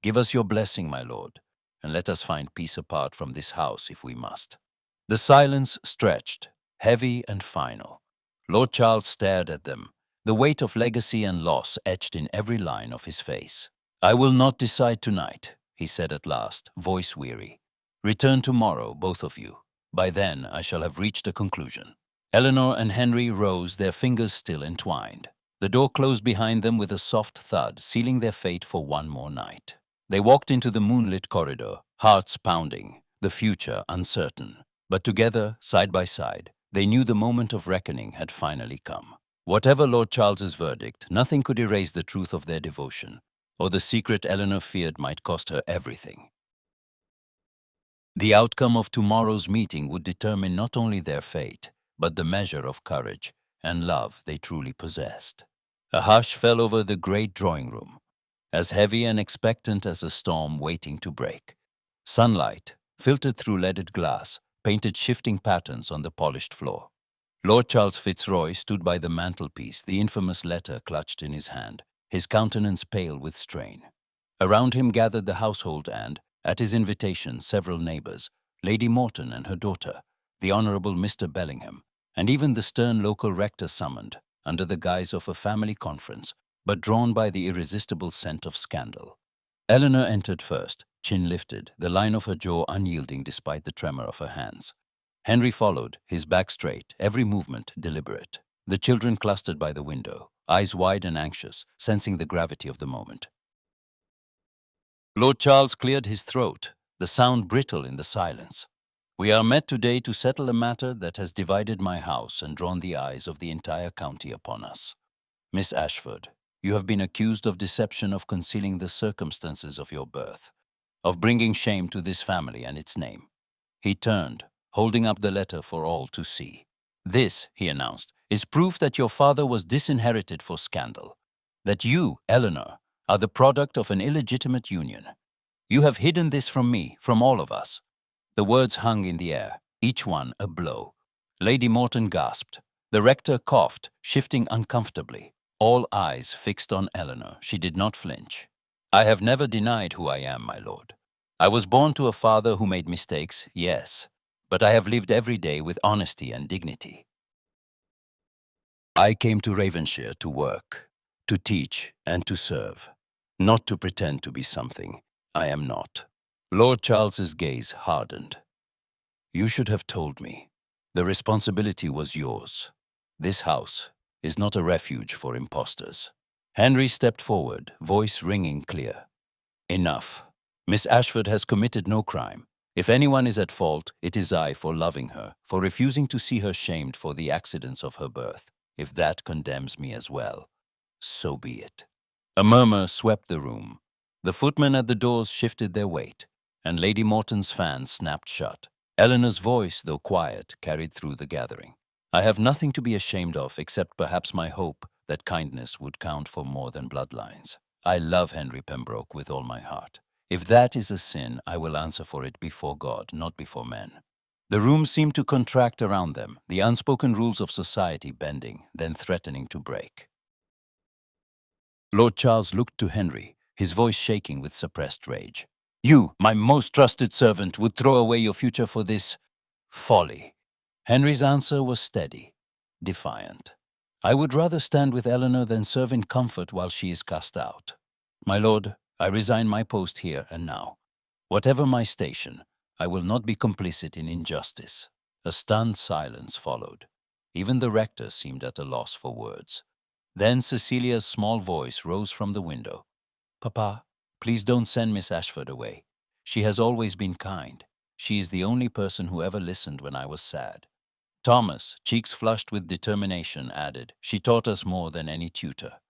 Give us your blessing, my lord, and let us find peace apart from this house if we must. The silence stretched, heavy and final. Lord Charles stared at them, the weight of legacy and loss etched in every line of his face. I will not decide tonight, he said at last, voice weary. Return tomorrow, both of you. By then, I shall have reached a conclusion. Eleanor and Henry rose, their fingers still entwined. The door closed behind them with a soft thud, sealing their fate for one more night. They walked into the moonlit corridor, hearts pounding, the future uncertain. But together, side by side, they knew the moment of reckoning had finally come. Whatever Lord Charles's verdict, nothing could erase the truth of their devotion, or the secret Eleanor feared might cost her everything. The outcome of tomorrow's meeting would determine not only their fate, but the measure of courage and love they truly possessed. A hush fell over the great drawing room, as heavy and expectant as a storm waiting to break. Sunlight, filtered through leaded glass, painted shifting patterns on the polished floor. Lord Charles Fitzroy stood by the mantelpiece, the infamous letter clutched in his hand, his countenance pale with strain. Around him gathered the household and, at his invitation, several neighbors, Lady Morton and her daughter, the Honourable Mr. Bellingham, and even the stern local rector summoned, under the guise of a family conference, but drawn by the irresistible scent of scandal. Eleanor entered first, chin lifted, the line of her jaw unyielding despite the tremor of her hands. Henry followed, his back straight, every movement deliberate. The children clustered by the window, eyes wide and anxious, sensing the gravity of the moment. Lord Charles cleared his throat, the sound brittle in the silence. We are met today to settle a matter that has divided my house and drawn the eyes of the entire county upon us. Miss Ashford, you have been accused of deception, of concealing the circumstances of your birth, of bringing shame to this family and its name. He turned, holding up the letter for all to see. This, he announced, is proof that your father was disinherited for scandal, that you, Eleanor, are the product of an illegitimate union. You have hidden this from me, from all of us. The words hung in the air, each one a blow. Lady Morton gasped. The rector coughed, shifting uncomfortably. All eyes fixed on Eleanor. She did not flinch. I have never denied who I am, my lord. I was born to a father who made mistakes, yes, but I have lived every day with honesty and dignity. I came to Ravenshire to work, to teach and to serve, not to pretend to be something I am not. Lord Charles's gaze hardened. You should have told me. The responsibility was yours. This house is not a refuge for impostors. Henry stepped forward, voice ringing clear. Enough. Miss Ashford has committed no crime. If anyone is at fault, it is I for loving her, for refusing to see her shamed for the accidents of her birth. If that condemns me as well, so be it. A murmur swept the room. The footmen at the doors shifted their weight, and Lady Morton's fan snapped shut. Eleanor's voice, though quiet, carried through the gathering. I have nothing to be ashamed of except perhaps my hope that kindness would count for more than bloodlines. I love Henry Pembroke with all my heart. If that is a sin, I will answer for it before God, not before men. The room seemed to contract around them, the unspoken rules of society bending, then threatening to break. Lord Charles looked to Henry, his voice shaking with suppressed rage. You, my most trusted servant, would throw away your future for this folly. Henry's answer was steady, defiant. I would rather stand with Eleanor than serve in comfort while she is cast out. My lord, I resign my post here and now. Whatever my station, I will not be complicit in injustice." A stunned silence followed. Even the rector seemed at a loss for words. Then Cecilia's small voice rose from the window. "Papa, please don't send Miss Ashford away. She has always been kind. She is the only person who ever listened when I was sad." Thomas, cheeks flushed with determination, added, "She taught us more than any tutor.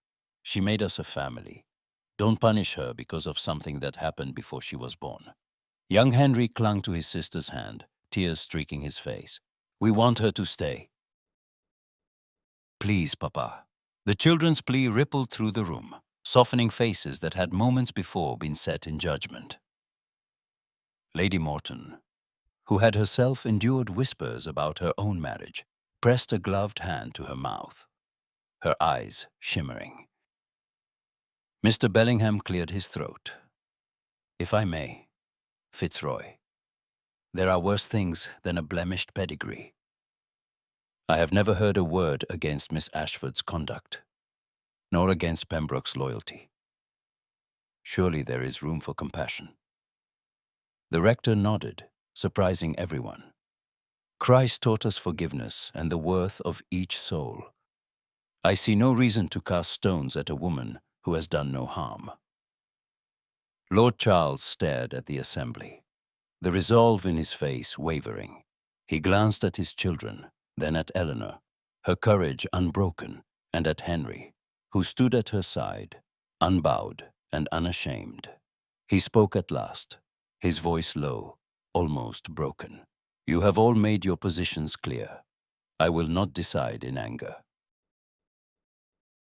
She made us a family. Don't punish her because of something that happened before she was born." Young Henry clung to his sister's hand, tears streaking his face. "We want her to stay." "Please, Papa." The children's plea rippled through the room, softening faces that had moments before been set in judgment. Lady Morton, who had herself endured whispers about her own marriage, pressed a gloved hand to her mouth, her eyes shimmering. Mr. Bellingham cleared his throat. "If I may, Fitzroy, there are worse things than a blemished pedigree. I have never heard a word against Miss Ashford's conduct, nor against Pembroke's loyalty. Surely there is room for compassion." The rector nodded, surprising everyone. "Christ taught us forgiveness and the worth of each soul. I see no reason to cast stones at a woman who has done no harm." Lord Charles stared at the assembly, the resolve in his face wavering. He glanced at his children, then at Eleanor, her courage unbroken, and at Henry, who stood at her side, unbowed and unashamed. He spoke at last, his voice low, almost broken. "You have all made your positions clear. I will not decide in anger.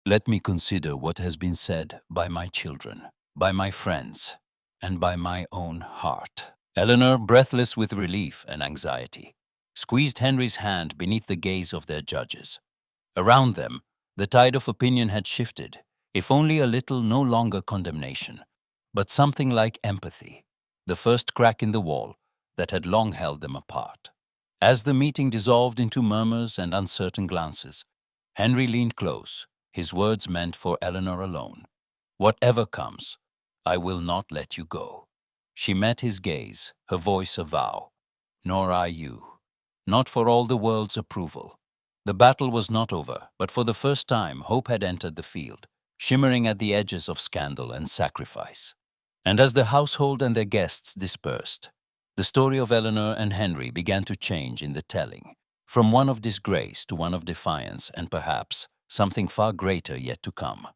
Let me consider what has been said by my children, by my friends, and by my own heart." Eleanor, breathless with relief and anxiety, squeezed Henry's hand beneath the gaze of their judges. Around them, the tide of opinion had shifted, if only a little, no longer condemnation, but something like empathy, the first crack in the wall that had long held them apart. As the meeting dissolved into murmurs and uncertain glances, Henry leaned close, his words meant for Eleanor alone. "Whatever comes, I will not let you go." She met his gaze, her voice a vow. "Nor I you. Not for all the world's approval." The battle was not over, but for the first time hope had entered the field, shimmering at the edges of scandal and sacrifice. And as the household and their guests dispersed, the story of Eleanor and Henry began to change in the telling, from one of disgrace to one of defiance and perhaps something far greater yet to come.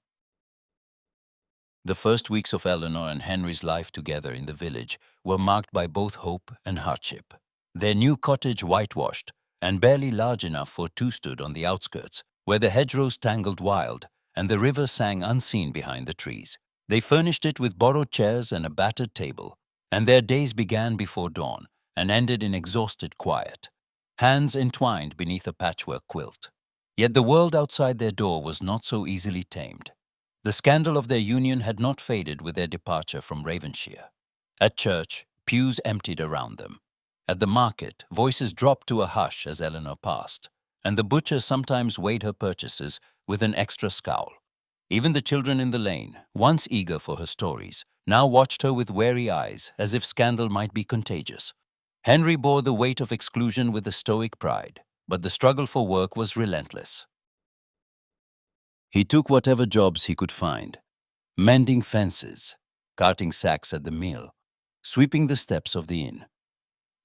The first weeks of Eleanor and Henry's life together in the village were marked by both hope and hardship. Their new cottage whitewashed, and barely large enough for two, stood on the outskirts, where the hedgerows tangled wild and the river sang unseen behind the trees. They furnished it with borrowed chairs and a battered table, and their days began before dawn and ended in exhausted quiet, hands entwined beneath a patchwork quilt. Yet the world outside their door was not so easily tamed. The scandal of their union had not faded with their departure from Ravenshire. At church, pews emptied around them. At the market, voices dropped to a hush as Eleanor passed, and the butcher sometimes weighed her purchases with an extra scowl. Even the children in the lane, once eager for her stories, now watched her with wary eyes as if scandal might be contagious. Henry bore the weight of exclusion with a stoic pride, but the struggle for work was relentless. He took whatever jobs he could find, mending fences, carting sacks at the mill, sweeping the steps of the inn.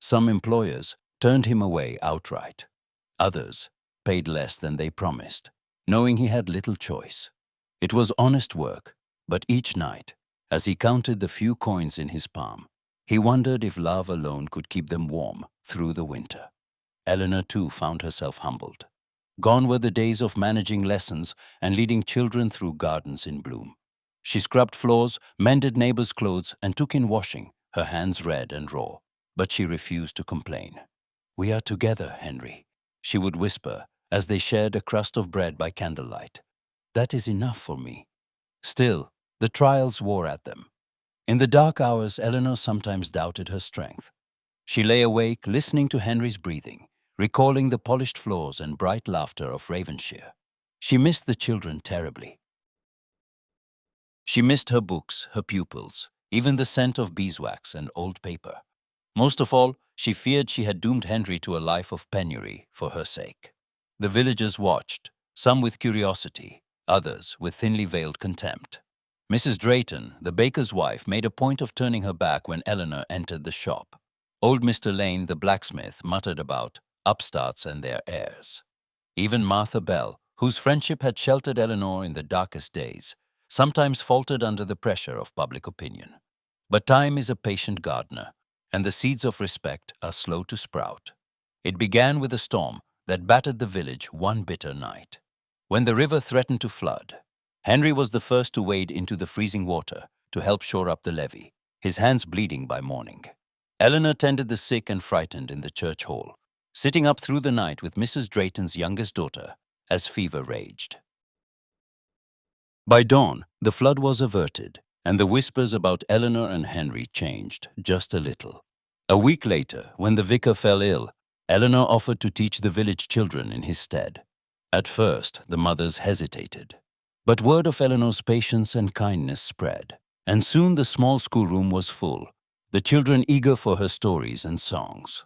Some employers turned him away outright. Others paid less than they promised, knowing he had little choice. It was honest work, but each night, as he counted the few coins in his palm, he wondered if love alone could keep them warm through the winter. Eleanor, too, found herself humbled. Gone were the days of managing lessons and leading children through gardens in bloom. She scrubbed floors, mended neighbors' clothes, and took in washing, her hands red and raw. But she refused to complain. "We are together, Henry," she would whisper as they shared a crust of bread by candlelight. "That is enough for me." Still, the trials wore at them. In the dark hours, Eleanor sometimes doubted her strength. She lay awake, listening to Henry's breathing, recalling the polished floors and bright laughter of Ravenshire. She missed the children terribly. She missed her books, her pupils, even the scent of beeswax and old paper. Most of all, she feared she had doomed Henry to a life of penury for her sake. The villagers watched, some with curiosity, others with thinly veiled contempt. Mrs. Drayton, the baker's wife, made a point of turning her back when Eleanor entered the shop. Old Mr. Lane, the blacksmith, muttered about upstarts and their heirs. Even Martha Bell, whose friendship had sheltered Eleanor in the darkest days, sometimes faltered under the pressure of public opinion. But time is a patient gardener, and the seeds of respect are slow to sprout. It began with a storm that battered the village one bitter night. When the river threatened to flood, Henry was the first to wade into the freezing water to help shore up the levee, his hands bleeding by morning. Eleanor tended the sick and frightened in the church hall, sitting up through the night with Mrs. Drayton's youngest daughter as fever raged. By dawn, the flood was averted, and the whispers about Eleanor and Henry changed just a little. A week later, when the vicar fell ill, Eleanor offered to teach the village children in his stead. At first, the mothers hesitated. But word of Eleanor's patience and kindness spread, and soon the small schoolroom was full, the children eager for her stories and songs.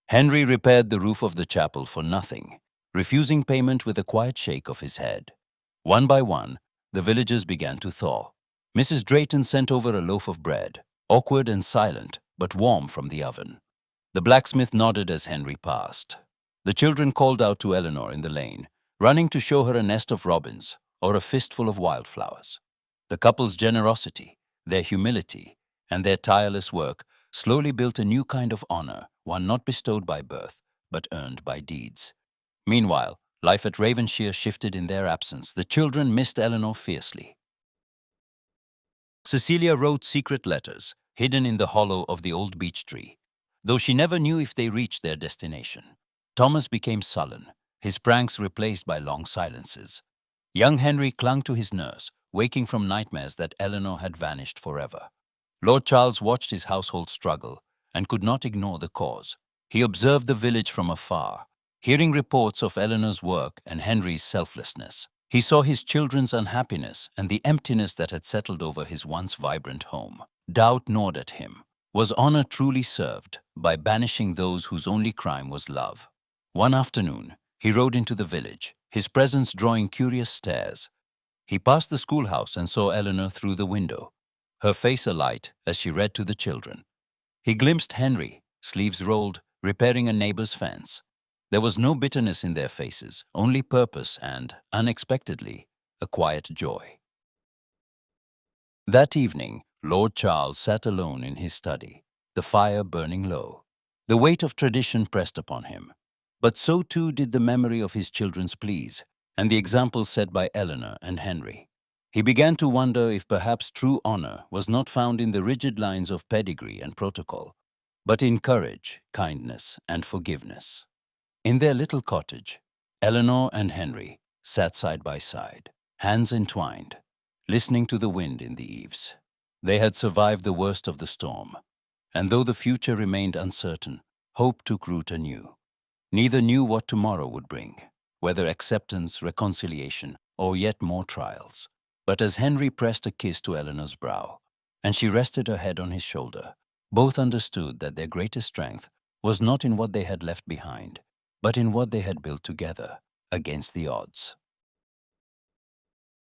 Henry repaired the roof of the chapel for nothing, refusing payment with a quiet shake of his head. One by one, the villagers began to thaw. Mrs. Drayton sent over a loaf of bread, awkward and silent, but warm from the oven. The blacksmith nodded as Henry passed. The children called out to Eleanor in the lane, running to show her a nest of robins or a fistful of wildflowers. The couple's generosity, their humility, and their tireless work slowly built a new kind of honor, one not bestowed by birth, but earned by deeds. Meanwhile, life at Ravenshire shifted in their absence. The children missed Eleanor fiercely. Cecilia wrote secret letters, hidden in the hollow of the old beech tree, though she never knew if they reached their destination. Thomas became sullen, his pranks replaced by long silences. Young Henry clung to his nurse, waking from nightmares that Eleanor had vanished forever. Lord Charles watched his household struggle and could not ignore the cause. He observed the village from afar, hearing reports of Eleanor's work and Henry's selflessness. He saw his children's unhappiness and the emptiness that had settled over his once vibrant home. Doubt gnawed at him. Was honor truly served by banishing those whose only crime was love? One afternoon, he rode into the village, his presence drawing curious stares. He passed the schoolhouse and saw Eleanor through the window, her face alight as she read to the children. He glimpsed Henry, sleeves rolled, repairing a neighbor's fence. There was no bitterness in their faces, only purpose and, unexpectedly, a quiet joy. That evening, Lord Charles sat alone in his study, the fire burning low. The weight of tradition pressed upon him. But so too did the memory of his children's pleas and the example set by Eleanor and Henry. He began to wonder if perhaps true honor was not found in the rigid lines of pedigree and protocol, but in courage, kindness, and forgiveness. In their little cottage, Eleanor and Henry sat side by side, hands entwined, listening to the wind in the eaves. They had survived the worst of the storm, and though the future remained uncertain, hope took root anew. Neither knew what tomorrow would bring, whether acceptance, reconciliation, or yet more trials. But as Henry pressed a kiss to Eleanor's brow, and she rested her head on his shoulder, both understood that their greatest strength was not in what they had left behind, but in what they had built together against the odds.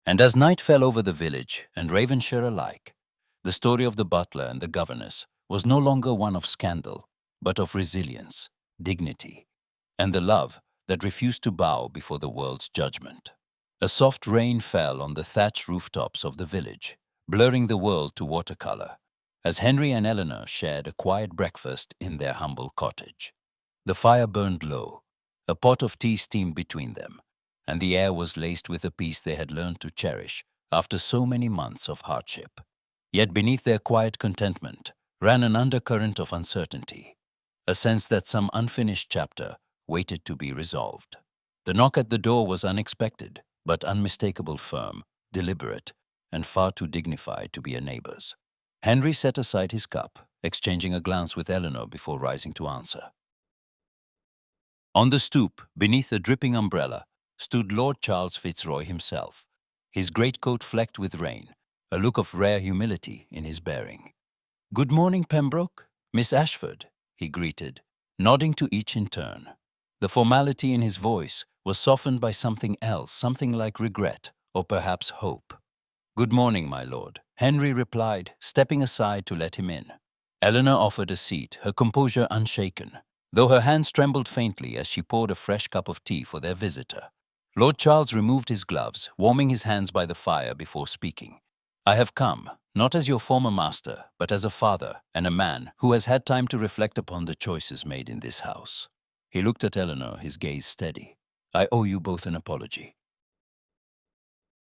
And as night fell over the village and Ravenshire alike, the story of the butler and the governess was no longer one of scandal, but of resilience, dignity, and the love that refused to bow before the world's judgment. A soft rain fell on the thatched rooftops of the village, blurring the world to watercolor, as Henry and Eleanor shared a quiet breakfast in their humble cottage. The fire burned low, a pot of tea steamed between them, and the air was laced with a peace they had learned to cherish after so many months of hardship. Yet beneath their quiet contentment ran an undercurrent of uncertainty, a sense that some unfinished chapter waited to be resolved. The knock at the door was unexpected, but unmistakable, firm, deliberate, and far too dignified to be a neighbor's. Henry set aside his cup, exchanging a glance with Eleanor before rising to answer. On the stoop, beneath a dripping umbrella, stood Lord Charles Fitzroy himself, his greatcoat flecked with rain, a look of rare humility in his bearing. "Good morning, Pembroke. Miss Ashford," he greeted, nodding to each in turn. The formality in his voice was softened by something else, something like regret or perhaps hope. "Good morning, my lord," Henry replied, stepping aside to let him in. Eleanor offered a seat, her composure unshaken, though her hands trembled faintly as she poured a fresh cup of tea for their visitor. Lord Charles removed his gloves, warming his hands by the fire before speaking. "I have come, not as your former master, but as a father and a man who has had time to reflect upon the choices made in this house." He looked at Eleanor, his gaze steady. "I owe you both an apology.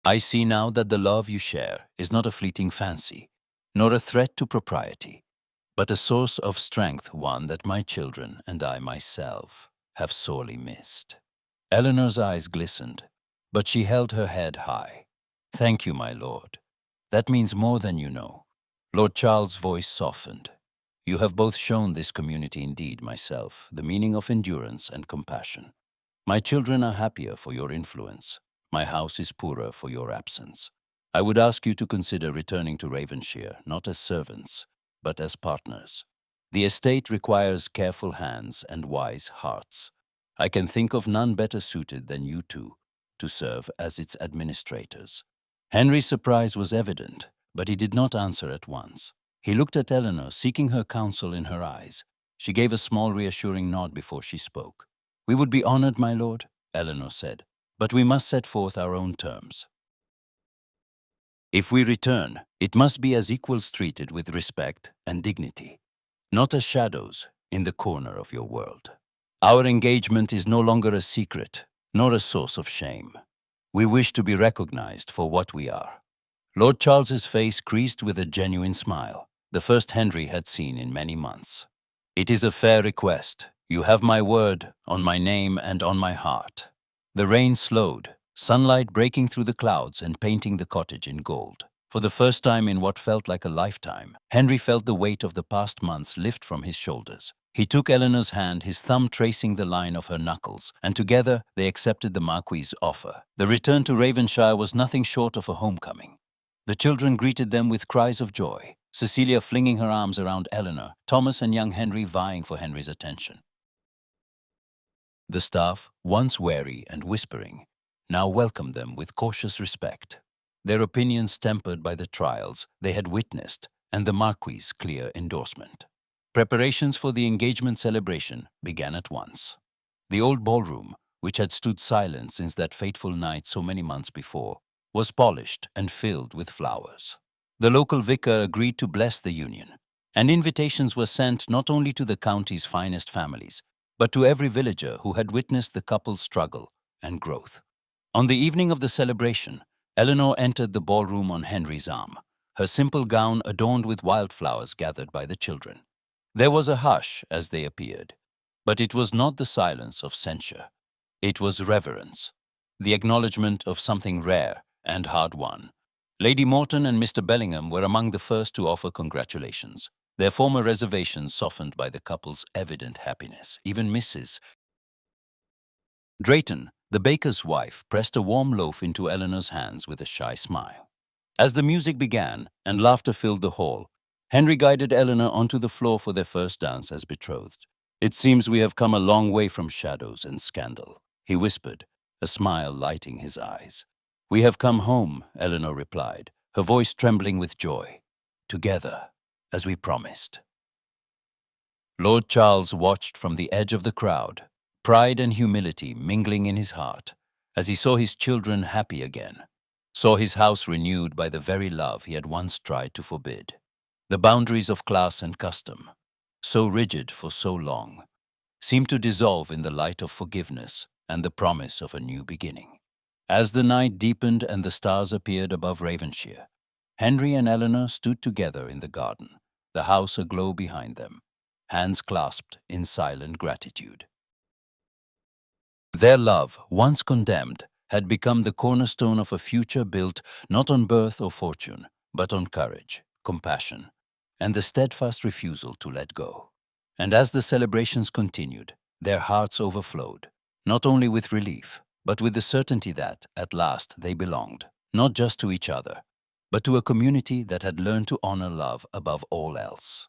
I see now that the love you share is not a fleeting fancy, nor a threat to propriety, but a source of strength, one that my children and I myself have sorely missed." Eleanor's eyes glistened, but she held her head high. "Thank you, my lord. That means more than you know." Lord Charles' voice softened. "You have both shown this community, indeed myself, the meaning of endurance and compassion. My children are happier for your influence. My house is poorer for your absence. I would ask you to consider returning to Ravenshire, not as servants, but as partners. The estate requires careful hands and wise hearts. I can think of none better suited than you two to serve as its administrators." Henry's surprise was evident, but he did not answer at once. He looked at Eleanor, seeking her counsel in her eyes. She gave a small reassuring nod before she spoke. "We would be honored, my lord," Eleanor said, "but we must set forth our own terms. If we return, it must be as equals treated with respect and dignity, not as shadows in the corner of your world. Our engagement is no longer a secret, nor a source of shame. We wish to be recognized for what we are." Lord Charles's face creased with a genuine smile, the first Henry had seen in many months. "It is a fair request. You have my word, on my name and on my heart." The rain slowed, sunlight breaking through the clouds and painting the cottage in gold. For the first time in what felt like a lifetime, Henry felt the weight of the past months lift from his shoulders. He took Eleanor's hand, his thumb tracing the line of her knuckles, and together they accepted the Marquis's offer. The return to Ravenshire was nothing short of a homecoming. The children greeted them with cries of joy, Cecilia flinging her arms around Eleanor, Thomas and young Henry vying for Henry's attention. The staff, once wary and whispering, now welcomed them with cautious respect, their opinions tempered by the trials they had witnessed and the Marquis's clear endorsement. Preparations for the engagement celebration began at once. The old ballroom, which had stood silent since that fateful night so many months before, was polished and filled with flowers. The local vicar agreed to bless the union, and invitations were sent not only to the county's finest families, but to every villager who had witnessed the couple's struggle and growth. On the evening of the celebration, Eleanor entered the ballroom on Henry's arm, her simple gown adorned with wildflowers gathered by the children. There was a hush as they appeared, but it was not the silence of censure. It was reverence, the acknowledgement of something rare and hard-won. Lady Morton and Mr. Bellingham were among the first to offer congratulations, their former reservations softened by the couple's evident happiness. Even Mrs. Drayton, the baker's wife, pressed a warm loaf into Eleanor's hands with a shy smile. As the music began and laughter filled the hall, Henry guided Eleanor onto the floor for their first dance as betrothed. "It seems we have come a long way from shadows and scandal," he whispered, a smile lighting his eyes. "We have come home," Eleanor replied, her voice trembling with joy. "Together, as we promised." Lord Charles watched from the edge of the crowd, pride and humility mingling in his heart, as he saw his children happy again, saw his house renewed by the very love he had once tried to forbid. The boundaries of class and custom, so rigid for so long, seemed to dissolve in the light of forgiveness and the promise of a new beginning. As the night deepened and the stars appeared above Ravenshire, Henry and Eleanor stood together in the garden, the house aglow behind them, hands clasped in silent gratitude. Their love, once condemned, had become the cornerstone of a future built not on birth or fortune, but on courage, compassion, and the steadfast refusal to let go. And as the celebrations continued, their hearts overflowed, not only with relief, but with the certainty that, at last, they belonged, not just to each other, but to a community that had learned to honor love above all else.